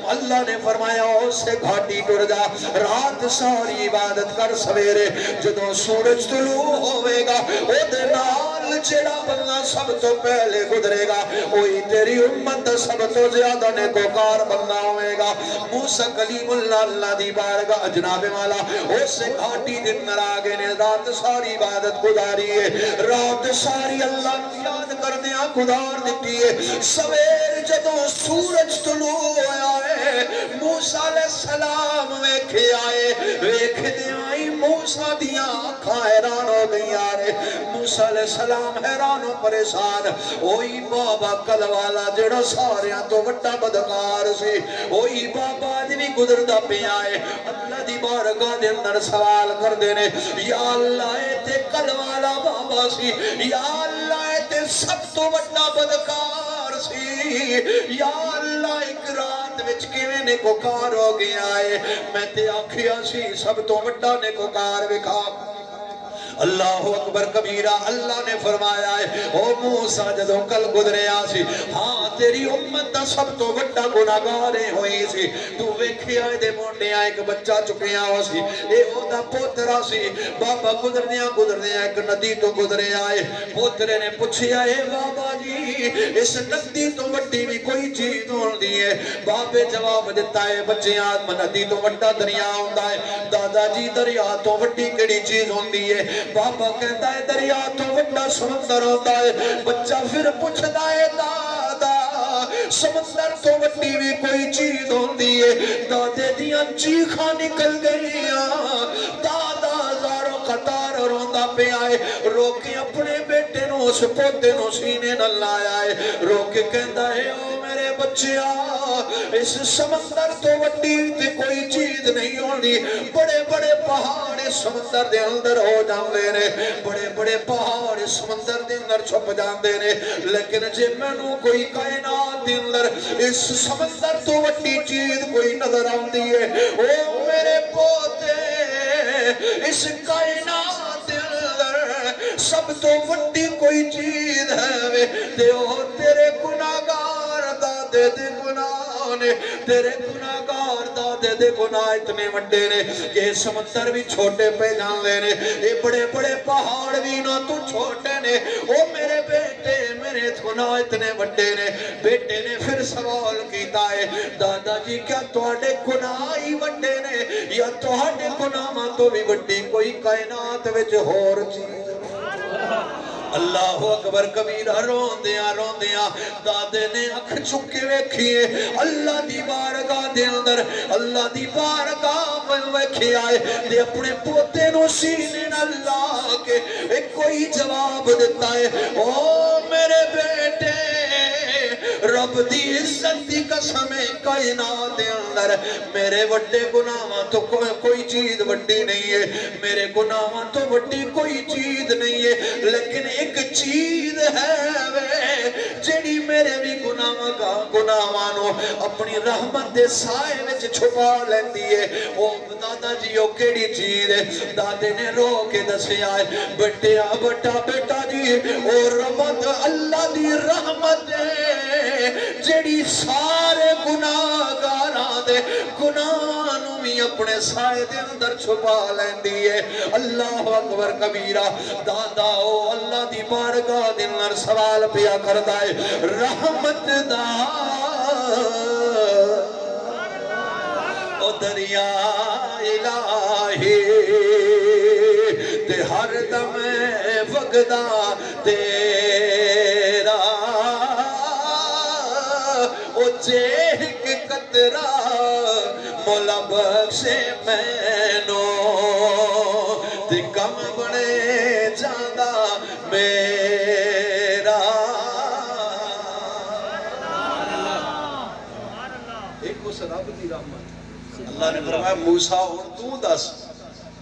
اللہ نے فرمایا اسے گھاٹی ٹر جا رات ساری عبادت کر سویرے جدوں سورج طلوع ہوئے گا او دے نال جیڑا بندہ سب تو پہلے گزرے گا وہی تیری امت سب تو زیادہ نیکوکار بندہ ہوئے گا موسیٰ کلیم اللہ اللہ دی بارگاہ جناب والا اسے گھاٹی دن نر آگے نے رات ساری عبادت گزاری ہے رات ساری اللہ یاد کردیاں گزار دیتی ہے سویر جدوں سورج طلوع ہویا ہے موسیٰ علیہ السلام ویکھے آئے ویکھ دے آئی موسیٰ دیاں آنکھاں حیران ہو گئی آرے موسیٰ علیہ السلام حیران و پریشان اوہی بابا کل والا جڑا ساریاں تو وڈا بدکار سی اوہی بابا بھی گزردہ پہ آئے اللہ دی بارگاہ دے اندر سوال کر دینے یا اللہ اے تے کل والا بابا سی یا اللہ اے تے سب تو وڈا بدکار سی یا اللہ ایک رات وچ کیویں نیکوکار ہو گیا ہے میں تے آکھیا سی سب تو وڈا نیکوکار وکھا اللہ اکبر کبیرہ اللہ نے فرمایا ہے او موسیٰ جدوں کل گزرے آسی ہاں تیری امت دا سب تو وڈا گناہگارے ہوئی سی تو ویکھیا دے مونڈیاں ایک بچہ چکیاں ہو سی اے او دا پوترا سی بابا گزردیاں ایک ندی تو گزرے آئے پوترے نے پوچھیا اے بابا جی اس ندی تو وڈی بھی کوئی چیز ہون دی ہے بابے جواب دیتا ہے بچیاں ندی تو وڈا دریا ہوندا ہے دادا جی دریا تو وڈی کیڑی چیز ہون دی ہے بابا کہتا ہے دریا تو وڈا سمندر ہوتا ہے بچہ پھر پوچھتا ہے دادا سمندر تو وڈی بھی کوئی چیز ہوندی ہے دادے دیاں چیخاں نکل گئیاں دادا ہزاروں قطار روندا پہ آئے رو کے اپنے بیٹے نو اس پوتے نو سینے نہ لایا ہے رو کے کہتا ہے او میرے بچیا اس سمندر تو وڈی تے کوئی چیز نہیں ہوندی بڑے بڑے پہاڑ سمندر دے اندر ہو جاندے نے بڑے بڑے پہاڑ سمندر دے اندر چھپ جاندے نے لیکن جے مینوں کوئی کائنات دے اندر اس سمندر تو وڈی چیز کوئی نظر آندی ہے او میرے پوتے اس کائنات دے اندر سب تو وڈی کوئی چیز ہے وے تے او تیرے گناہگار دادے دے گناہ نے تیرے گناہگار دادے دے گناہ اتنے وڈے نے کہ سمندر بھی چھوٹے پہ جاندے نے اے بڑے بڑے پہاڑ بھی نہ تو چھوٹے نے او میرے بیٹے میرے گناہ اتنے وڈے نے بیٹے نے پھر سوال کیتا ہے دادا جی کیا تواڈے گناہ ہی وڈے نے یا تواڈے گناہاں تو بھی وڈی کوئی کائنات وچ ہور چیز اللہ اکبر کبیرہ روندیاں دادے نے اکھ چکے ویکھیے اللہ دی بارگاہ دے اندر اللہ دی بارگاہ میں ویکھی آئے دے اپنے پوتے نو سینے نال لا کے ایک کوئی جواب دیتا ہے او میرے بیٹے رب دی عزت دی قسم کائنات دے اندر میرے وڈے گناہاں تو کوئی چیز وڈی نہیں ہے میرے گناہاں تو وڈی کوئی چیز نہیں ہے لیکن ایک چیز ہے جیڑی میرے بھی گناہاں نو اپنی رحمت دے سائے وچ چھپا لیندی ہے او دادا جی او کیڑی چیز ہے دادے نے رو کے دسیا ہے بیٹا جی او رحمت اللہ دی رحمت ہے جیڑی سارے گناہگاراں دے گناہ نو بھی اپنے سائے دے اندر چھپا لیندی ہے اللہ اکبر کبیرہ دادا او اللہ دی بارگاہ دے اندر سوال پیا کردا ہے رحمت دا او دریا الہی تے ہر دم وگدا تیرا او جے ایک قطرہ مولا بخشے مینو تے کم بنے جاندا میرا ایک اس رب دی رحمت اللہ نے فرمایا موسیٰ اور تو دس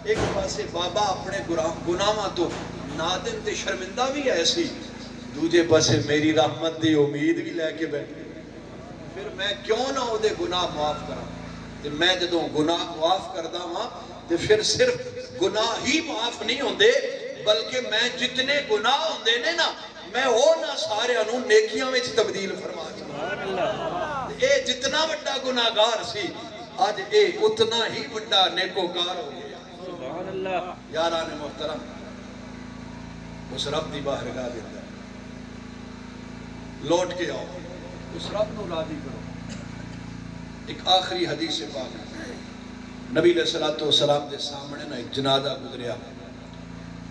ایک پاسے بابا اپنے گناہاں تو نادم تے شرمندہ بھی ایسی دوجے پاسے میری رحمت دی امید بھی لے کے بیٹھے پھر میں کیوں نہ ہو دے گناہ معاف کرا تے میں جدوں گناہ معاف کردہ ماں تے پھر صرف گناہ ہی معاف نہیں ہوندے بلکہ میں جتنے گناہ ہوندے نے نا میں وہ نہ سارے انہوں نیکیاں میں تبدیل فرما چاہتا اے جتنا بڑا گناہگار سی آج اے اتنا ہی بڑا نیکوکار ہو گیا یاران محترم اس رب دی بارگاہ دے اندر لوٹ کے آؤ اس رب نو راضی کرو ایک آخری حدیث پاک نبی علیہ السلام دے سامنے نا ایک جنازہ گزریا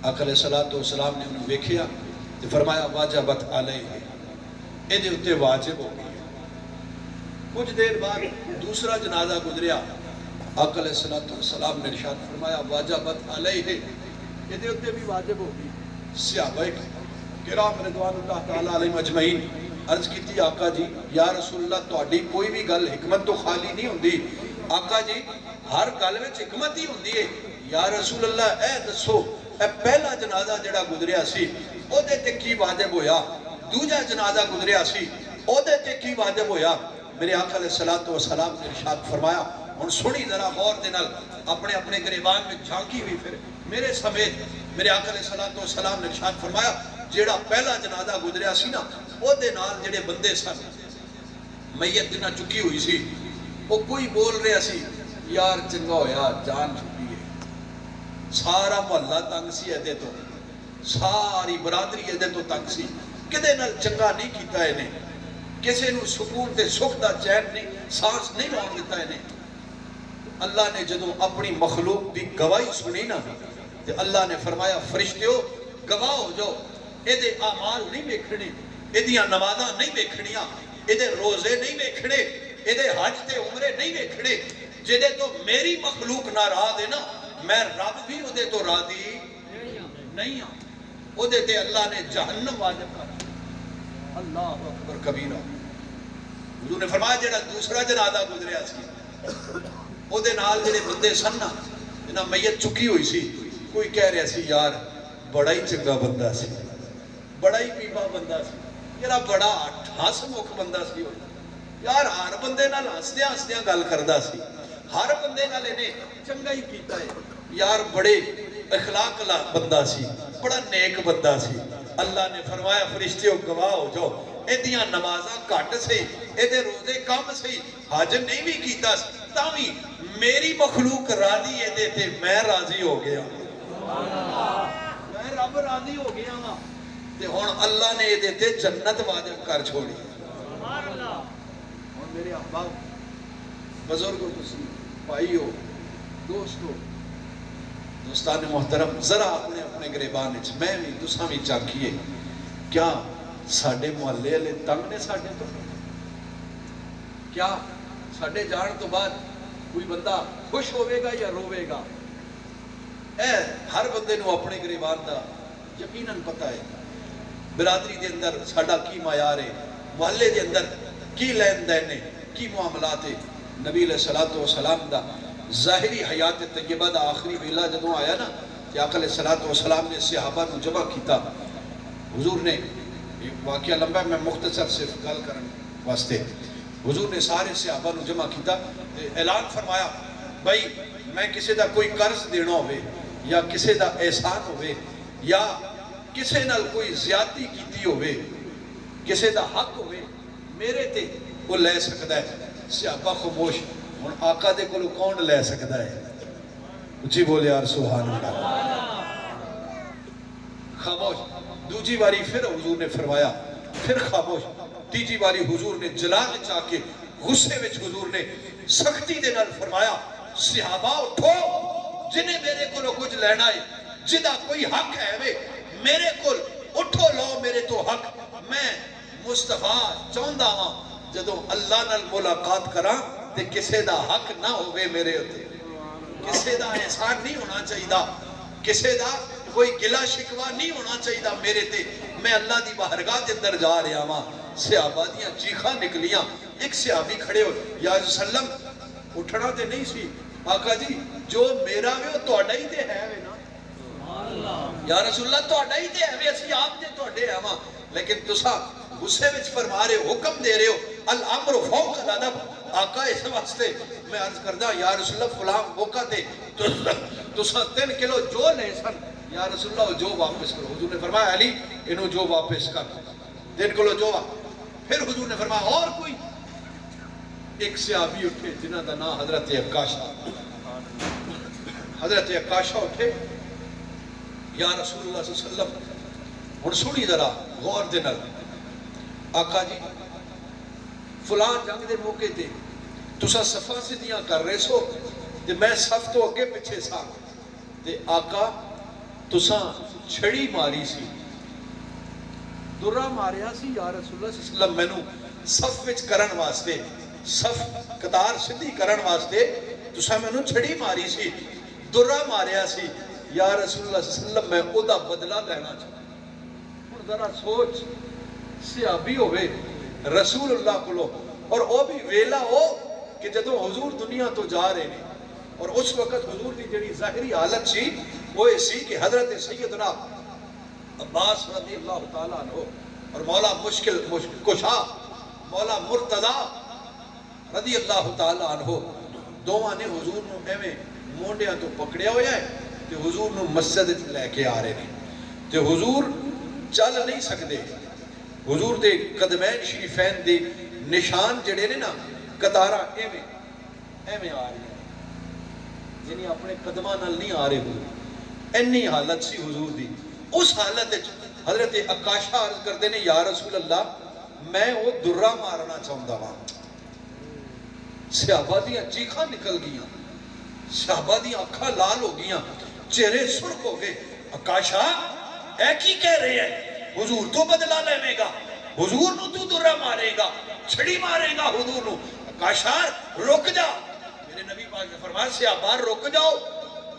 آقا علیہ السلام نے انہوں ویکھیا تے فرمایا واجبت علیہ اے دے اتے واجب ہو گئی کچھ دیر بعد دوسرا جنازہ گزریا آقا علیہ السلام نے ارشاد فرمایا واجبت علیہ اے دے اتے بھی واجب ہو گئی صحابہ کرام رضوان اللہ تعالیٰ علیہ مجمعین عرض کی تھی آقا جی یا رسول اللہ تواڈی کوئی بھی گل حکمت تو خالی نہیں ہوندی آقا جی ہر گل وچ حکمت ہی ہوندی ہے یا رسول اللہ اے دسو اے پہلا جنازہ جڑا گزریا سی او دے تے کی واجب ہویا دوجا جنازہ گزریا سی او دے تے کی واجب ہویا میرے آقا علیہ السلام نے ارشاد فرمایا ہن سنی ذرا غور دے نال اپنے اپنے گریبان میں جھانکی ہوئی پھر میرے سمیت میرے آقا علیہ السلام نے ارشاد فرمایا جیڑا پہلا جنازہ گزریا سی نا او دے نال جڑے بندے سن میت دینا چکی ہوئی سی وہ کوئی بول رہا سی یار چنگا ہویا جان چھٹی ہے سارا محلہ تنگ سی ایدے تو ساری برادری ایدے تو تنگ سی کدے نال چنگا نہیں کیتا ہے نے کسے نو سکون تے سکھ دا چین نہیں سانس نہیں لون دیتا ہے نے اللہ نے جدوں اپنی مخلوق دی گواہی سنی نا تے اللہ نے فرمایا فرشتیو گواہ ہو جاؤ ایدے اعمال نہیں ویکھنے ایدیاں نمازاں نہیں ویکھنیاں ایدے روزے نہیں ویکھنے ایدے حج تے عمرے نہیں ویکھنے جدے تو میری مخلوق ناراض ہے نا میں رب بھی او دے تو راضی نہیں ہاں او دے تے اللہ نے جہنم واجب کر اللہ اکبر کبیرہ حضور نے فرمایا جڑا دوسرا جنازہ گزریا سی او دے نال جڑے بندے سن نا جنہاں میت چکی ہوئی سی کوئی کہہ رہا سی یار بڑا ہی چنگا بندہ سی بڑا ہی پیپا بندہ سی یار بڑا ہس مکھ بندہ سی یار ہر بندے نال ہسدیاں ہسدیاں گل کردا سی ہر بندے نال انہیں چنگا ہی کیتا ہے یار بڑے اخلاق والا بندہ سی بڑا نیک بندہ سی اللہ نے فرمایا فرشتے گواہ ہو جاؤ ایدیاں نمازاں گھٹ سی ایدے روزے کم سی حج نہیں بھی کیتا تاوی میری مخلوق راضی ایدے تے میں راضی ہو گیا میں رب راضی ہو گیا ہاں تے ہن اللہ نے ایدے تے جنت واجب کر چھوڑی سبحان اللہ اور میرے احباب بزرگوں تسی بھائیو دوستو دوستان محترم ذرا اپنے اپنے گریبان وچ میں بھی تساں بھی چاکھیے کیا ساڈے محلے والے تنگ نے ساڈے تو کیا ساڈے جان تو بعد کوئی بندہ خوش ہوئے گا یا روے گا اے ہر بندے نو اپنے گریبان دا یقیناً پتہ ہے برادری دے اندر ساڈا کی معیار ہے محلے دے اندر کی لین دین ہے کی معاملات ہے نبی علیہ الصلوۃ والسلام دا ظاہری حیات طیبہ دا آخری ویلا جدوں آیا نا کہ آقا علیہ الصلوۃ والسلام نے صحابہ نو جمع کیتا حضور نے واقعہ لمبا میں مختصر صرف گل کرن واسطے حضور نے سارے صحابہ نو جمع کیتا اعلان فرمایا بھائی میں کسی دا کوئی قرض دینا ہوئے یا کسی دا احسان ہوئے یا کسی نال کوئی زیادتی کیتی ہوئے کسی دا حق ہوئے میرے تے وہ لے سکتا ہے صحابہ خاموش ہن آقا دے کولوں کون لے سکتا ہے اچھی بولے یار سبحان اللہ خاموش دوجی باری پھر حضور نے فرمایا پھر خاموش تیجی باری حضور نے جلال چاہ کے غصے وچ حضور نے سختی دے نال فرمایا صحابہ اٹھو جنہیں میرے کو کچھ لینا ہے جدا کوئی حق ہے وے میرے کو اٹھو لو میرے تو حق میں مصطفیٰ چاہندا ہاں جدوں اللہ نال ملاقات کراں تے کسے دا حق نہ ہوئے میرے ہوتے کسے دا احسان نہیں ہونا چاہیے کسے دا کوئی گلہ شکوہ نہیں ہونا چاہیے میرے تے میں اللہ دی بارگاہ دے اندر جا رہا ہاں صحابہ دیاں چیخاں نکلیاں ایک صحابی کھڑے ہو یا وسلم اٹھنا تے نہیں سی آقا جی جو میرا وے وہ تہاڈا ہی تے ہے وے نا یا رسول اللہ تہاڈا ہی تے ہے وے اسی آپ تے تہاڈے ہاں لیکن تساں غصے وچ فرما رہے ہو حکم دے رہے ہو الامر فوق الادب آقا اس واسطے میں عرض کردا یا رسول اللہ فلاں موقع تے تساں 3 کلو جو لے سن یا رسول اللہ جو واپس کرو حضور نے فرمایا علی انہوں جو واپس کر 3 کلو جو پھر حضور نے فرمایا اور کوئی ایک صحابی اٹھے جنہ دا نام حضرت عکاشہ حضرت عکاشہ اٹھے یا رسول اللہ صلی اللہ علیہ وسلم اور سنی ذرا غور دے نال آقا جی فلان جنگ دے موقع تے تسا صفا سدیاں کر رہے سو تے میں صف تو اگے پیچھے سا تے آقا تسا چھڑی ماری سی درہ ماریا سی یا رسول اللہ صلی اللہ علیہ وسلم میں نو صف وچ کرن واسطے صف قطار سدھی کرن واسطے تسا میں نو چھڑی ماری سی درہ ماریا سی یا رسول اللہ صلی اللہ علیہ وسلم میں او دا بدلہ لینا چاہتا ہوں ذرا سوچ صحابی ہوئے رسول اللہ کو لو اور او بھی ویلا ہو کہ جدو حضور دنیا تو جا رہے ہیں اور اس وقت حضور کی جڑی ظاہری حالت سی وہ ایسی کہ حضرت سیدنا عباس رضی اللہ تعالیٰ عنہ اور مولا مشکل کشا مولا مرتضی رضی اللہ تعالیٰ عنہ دوواں نے حضور نو ایویں مونڈیاں تو پکڑیا ہویا ہے کہ حضور نو مسجد لے کے آ رہے ہیں تے حضور چل نہیں سکتے حضور دے قدمین شریفین دے نشان جڑے نے نا قطاراں ایویں آ رہی ہیں یعنی اپنے قدمہ نال نہیں آ رہے حضور اینی حالت سی حضور دی اس حالت حضرت عکاشہ عرض کرتے ہیں یا رسول اللہ میں وہ درہ مارنا چاہتا ہوں صحابہ دیاں چیخاں نکل گیاں صحابہ دیاں اکھاں لال ہو گیاں چہرے سرخ ہو گئے عکاشہ اے کی کہہ رہے ہیں حضور تو بدلہ لے گا حضور نو تو درہ مارے گا چھڑی مارے گا حضور نو عکاشہ رک جا میرے نبی پاک نے فرمایا صحابہ رک جاؤ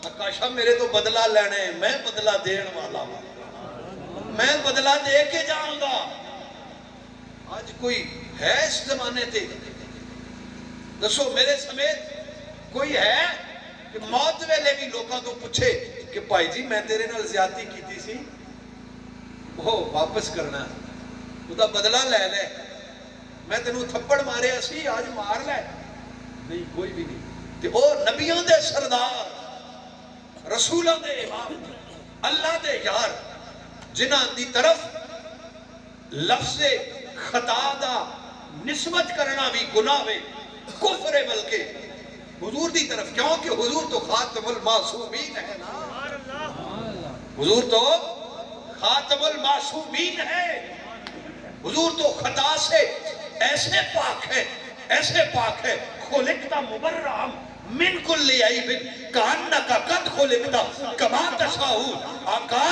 عکاشہ میرے تو بدلہ لینے میں بدلہ دین والا ہوں میں بدلہ دے کے جاؤں گا آج کوئی ہے اس زمانے تے دسو میرے سمیت کوئی ہے کہ موت ویلے بھی لوگوں تو پوچھے کہ بھائی جی میں تیرے نال زیادتی کیتی سی وہ واپس کرنا وہ بدلہ لے لے میں تینوں تھپڑ مارے اسی آج مار لے نہیں کوئی بھی نہیں تے او نبیوں دے سردار رسولوں دے امام اللہ دے یار جنہاں دی طرف لفظ خطا دا نسبت کرنا بھی گناہ ہے کفر ہے بلکہ حضور دی طرف کیوں کہ حضور تو خاتم المعصومین ہے نا حضور تو خاتم المعصومین ہے حضور تو خطا سے ایسے پاک ہے خلقتا مبررم من کل عیب کانک قد خلقتا کما تشاء آقا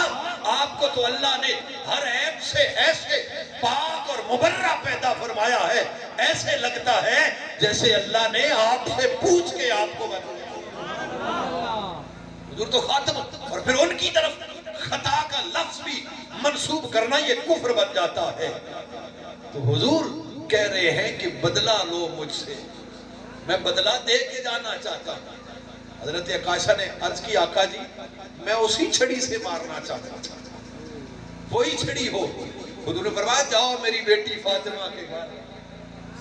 آپ کو تو اللہ نے ہر عیب سے ایسے پاک اور مبرہ پیدا فرمایا ہے ایسے لگتا ہے جیسے اللہ نے آپ سے پوچھ کے آپ کو بتایا حضور تو خاتم اور پھر ان کی طرف خطا کا لفظ بھی منسوب کرنا یہ کفر بن جاتا ہے تو حضور کہہ رہے ہیں کہ بدلہ لو مجھ سے میں بدلہ دے کے جانا چاہتا ہوں حضرت عکاشہ نے عرض کی آقا جی میں اسی چھڑی سے مارنا چاہتا ہوں وہی چھڑی ہو حضور نے فرمایا جاؤ میری بیٹی فاطمہ کے گھر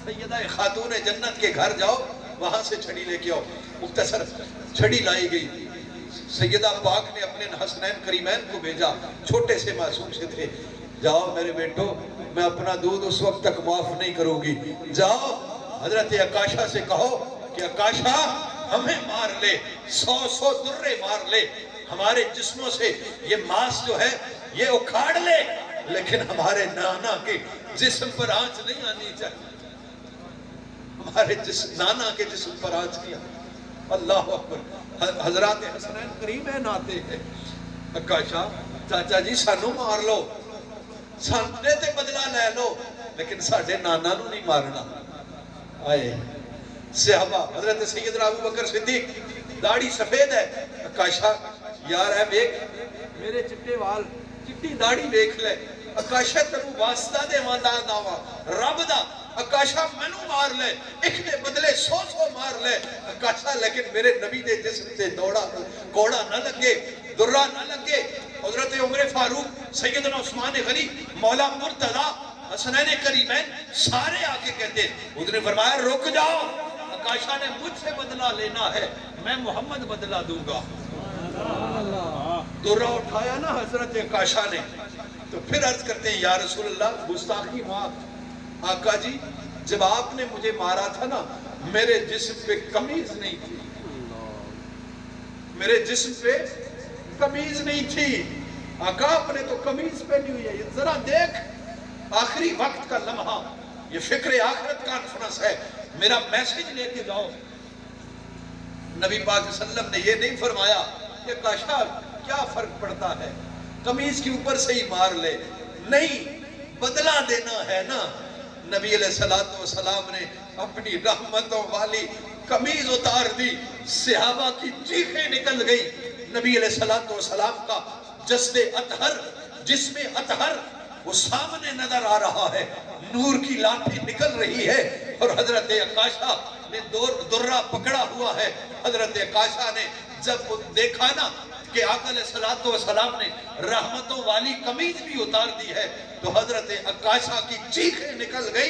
سیدہ خاتون جنت کے گھر جاؤ وہاں سے چھڑی لے کے آؤ مختصر چھڑی لائی گئی سیدہ پاک نے اپنے حسنین کریمین کو بھیجا چھوٹے سے معصوم سے تھے جاؤ میرے بیٹو میں اپنا دودھ اس وقت تک معاف نہیں کروں گی جاؤ حضرت عکاشہ سے کہو کہ عکاشہ ہمیں مار لے 100 درے مار لے ہمارے جسموں سے یہ ماس جو ہے یہ اکھاڑ لے لیکن ہمارے نانا کے جسم پر آنچ نہیں آنی چاہیے ہمارے نانا کے جسم پر آنچ نہیں آنی اللہ اکبر حضرات حسنین کریمین آتے ہیں عکاشہ چاچا جی سانو مار لو سانے تے بدلہ لے لو لیکن ساڑھے نانا نو نہیں مارنا آئے صحابہ حضرت سیدنا ابو بکر صدیق داڑھی سفید ہے عکاشہ یار ہے بیک میرے چٹے وال چٹی داڑھی بیک لے عکاشہ تنو واسطہ دے ماندان داوا رب دا عکاشہ منو مار لے ایک دے بدلے 100 مار لے عکاشہ لیکن میرے نبی دے جسم تے کوڑا نہ لگے درہ نہ لگے حضرت عمر فاروق سیدنا عثمان غنی مولا مرتضی حسنین کریمین سارے آکے کہتے حضور نے فرمایا رک جاؤ عکاشہ نے مجھ سے بدلہ لینا ہے میں محمد بدلہ دوں گا درہ اٹھایا نا حضرت عکاشہ نے تو پھر عرض کرتے ہیں یا رسول اللہ گستاخی معاف آقا جی جب آپ نے مجھے مارا تھا نا میرے جسم پہ قمیض نہیں تھی میرے جسم پہ قمیض نہیں تھی آقا آپ نے تو قمیض پہنی ہوئی ہے ذرا دیکھ آخری وقت کا لمحہ یہ فکر آخرت کانفرنس ہے میرا میسج لے کے جاؤ نبی پاک صلی اللہ علیہ وسلم نے یہ نہیں فرمایا کہ عکاشہ کیا فرق پڑتا ہے قمیض کے اوپر سے ہی مار لے نہیں بدلہ دینا ہے نا نبی علیہ السلام نے اپنی رحمتوں والی قمیض اتار دی صحابہ کی چیخیں نکل گئی نبی علیہ السلام کا جسد اطہر جسم اطہر وہ سامنے نظر آ رہا ہے نور کی لاٹھی نکل رہی ہے اور حضرت عکاشہ نے درہ پکڑا ہوا ہے حضرت عکاشہ نے جب دیکھا نا کہ آقا علیہ السلام نے رحمتوں والی قمیض بھی اتار دی ہے تو حضرت عکاشہ کی چیخیں نکل گئی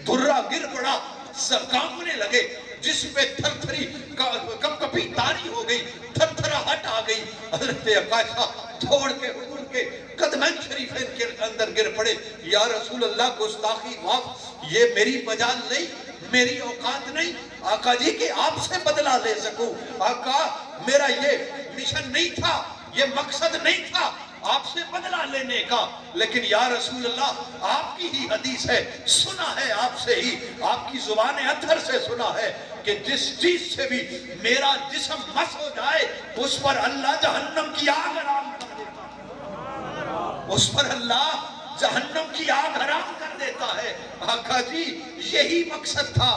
درہ گر پڑا سب کانپنے لگے جس پہ تھر تھری کپ کپی تاری ہو گئی تھر تھرا ہٹ آ گئی حضرت عکاشہ تھوڑ کے حضور کے قدمین شریفین کے اندر گر پڑے یا رسول اللہ گستاخی معاف یہ میری مجال نہیں میری اوقات نہیں آقا جی کہ آپ سے بدلہ لے سکوں آقا میرا یہ مشن نہیں تھا یہ مقصد نہیں تھا آپ سے بدلہ لینے کا لیکن یا رسول اللہ آپ کی ہی حدیث ہے سنا ہے آپ سے ہی آپ کی زبان اطہر سے سنا ہے کہ جس چیز سے بھی میرا جسم مس ہو جائے اس پر اللہ جہنم کی آگ حرام کر دیتا اس پر اللہ جہنم کی آگ حرام کر دیتا ہے آقا جی یہی مقصد تھا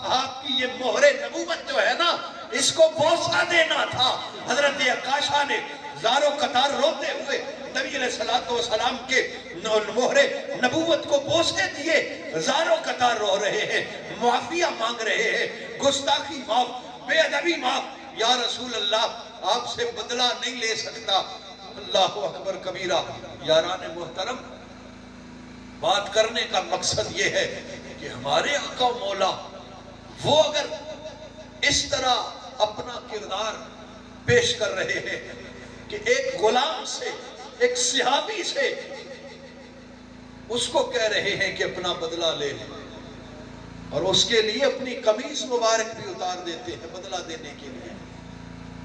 آپ کی یہ مہر نبوت جو ہے نا اس کو بوسہ دینا تھا حضرت عکاشہ نے زارو قطار روتے ہوئے نبی علیہ السلام کے مہر نبوت کو بوسے دیے، زاروں قطار رو رہے ہیں، معافیہ مانگ رہے ہیں، گستاخی معاف، بے ادبی معاف، یا رسول اللہ آپ سے بدلہ نہیں لے سکتا۔ اللہ اکبر کبیرہ۔ یاران محترم، بات کرنے کا مقصد یہ ہے کہ ہمارے آقا و مولا وہ اگر اس طرح اپنا کردار پیش کر رہے ہیں کہ ایک غلام سے، ایک صحابی سے اس کو کہہ رہے ہیں کہ اپنا بدلہ لے لیں، اور اس کے لیے اپنی قمیص مبارک بھی اتار دیتے ہیں بدلہ دینے کے لیے،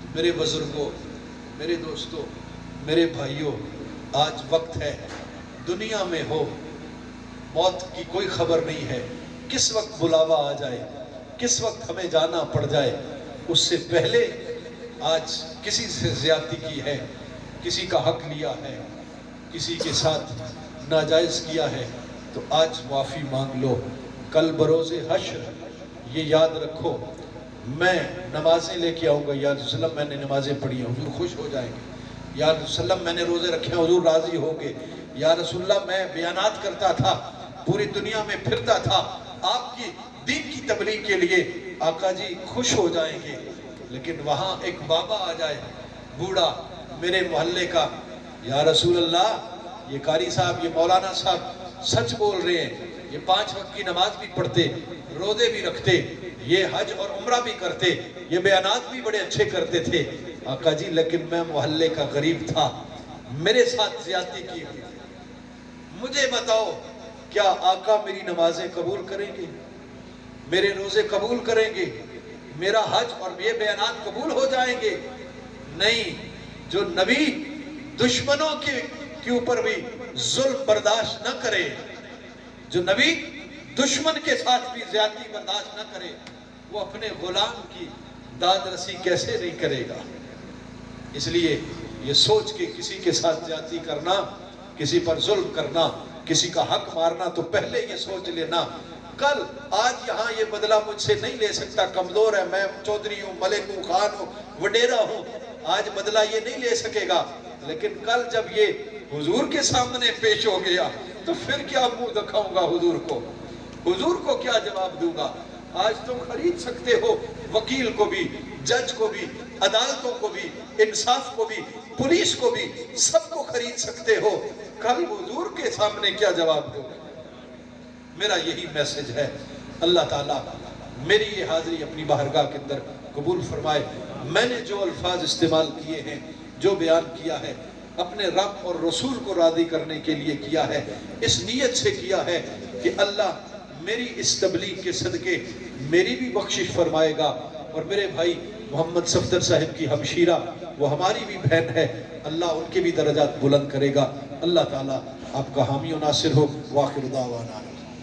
تو میرے بزرگوں، میرے دوستوں، میرے بھائیوں، آج وقت ہے، دنیا میں ہو، موت کی کوئی خبر نہیں ہے، کس وقت بلاوا آ جائے، کس وقت ہمیں جانا پڑ جائے، اس سے پہلے آج کسی سے زیادتی کی ہے، کسی کا حق لیا ہے، کسی کے ساتھ ناجائز کیا ہے، تو آج معافی مانگ لو۔ کل بروز حشر یہ یاد رکھو، میں نمازیں لے کے آؤں گا، یا رسول اللہ میں نے نمازیں پڑھی ہیں، حضور خوش ہو جائیں گے، یا رسول اللہ میں نے روزے رکھے ہیں، حضور راضی ہوں گے، یا رسول اللہ میں بیانات کرتا تھا، پوری دنیا میں پھرتا تھا آپ کی دین کی تبلیغ کے لیے، آقا جی خوش ہو جائیں گے۔ لیکن وہاں ایک بابا آ جائے، بوڑھا میرے محلے کا، یا رسول اللہ یہ قاری صاحب، یہ مولانا صاحب سچ بول رہے ہیں، یہ 5 وقت کی نماز بھی پڑھتے، روزے بھی رکھتے، یہ حج اور عمرہ بھی کرتے، یہ بیانات بھی بڑے اچھے کرتے تھے، آقا جی لیکن میں محلے کا غریب تھا، میرے ساتھ زیادتی کی ہوئی، مجھے بتاؤ کیا آقا میری نمازیں قبول کریں گے، میرے روزے قبول کریں گے، میرا حج اور یہ بیانات قبول ہو جائیں گے؟ نہیں۔ جو نبی دشمنوں کے اوپر بھی ظلم برداشت نہ کرے، جو نبی دشمن کے ساتھ بھی زیادتی برداشت نہ کرے، وہ اپنے غلام کی داد رسی کیسے نہیں کرے گا؟ اس لیے یہ سوچ کے کسی کے ساتھ زیادتی کرنا، کسی پر ظلم کرنا، کسی کا حق مارنا، تو پہلے یہ سوچ لینا کل آج یہاں یہ بدلہ مجھ سے نہیں لے سکتا، کمزور ہے، میں چودھری ہوں، ملک ہوں، خان ہوں، وڈیرا ہوں، آج بدلہ یہ نہیں لے سکے گا، لیکن کل جب یہ حضور کے سامنے پیش ہو گیا تو پھر کیا منہ دکھاؤں گا حضور کو، حضور کو کیا جواب دوں گا؟ آج تم خرید سکتے ہو وکیل کو بھی، جج کو بھی، عدالتوں کو بھی، انصاف کو بھی، پولیس کو بھی، سب کو خرید سکتے ہو، کل حضور کے سامنے کیا جواب دو گا؟ میرا یہی میسج ہے۔ اللہ تعالیٰ میری یہ حاضری اپنی بارگاہ کے اندر قبول فرمائے۔ میں نے جو الفاظ استعمال کیے ہیں، جو بیان کیا ہے، اپنے رب اور رسول کو راضی کرنے کے لیے کیا ہے، اس نیت سے کیا ہے کہ اللہ میری اس تبلیغ کے صدقے میری بھی بخشش فرمائے گا، اور میرے بھائی محمد صفدر صاحب کی ہمشیرہ وہ ہماری بھی بہن ہے، اللہ ان کے بھی درجات بلند کرے گا۔ اللہ تعالیٰ آپ کا حامی و ناصر ہو۔ وآخر دعوانا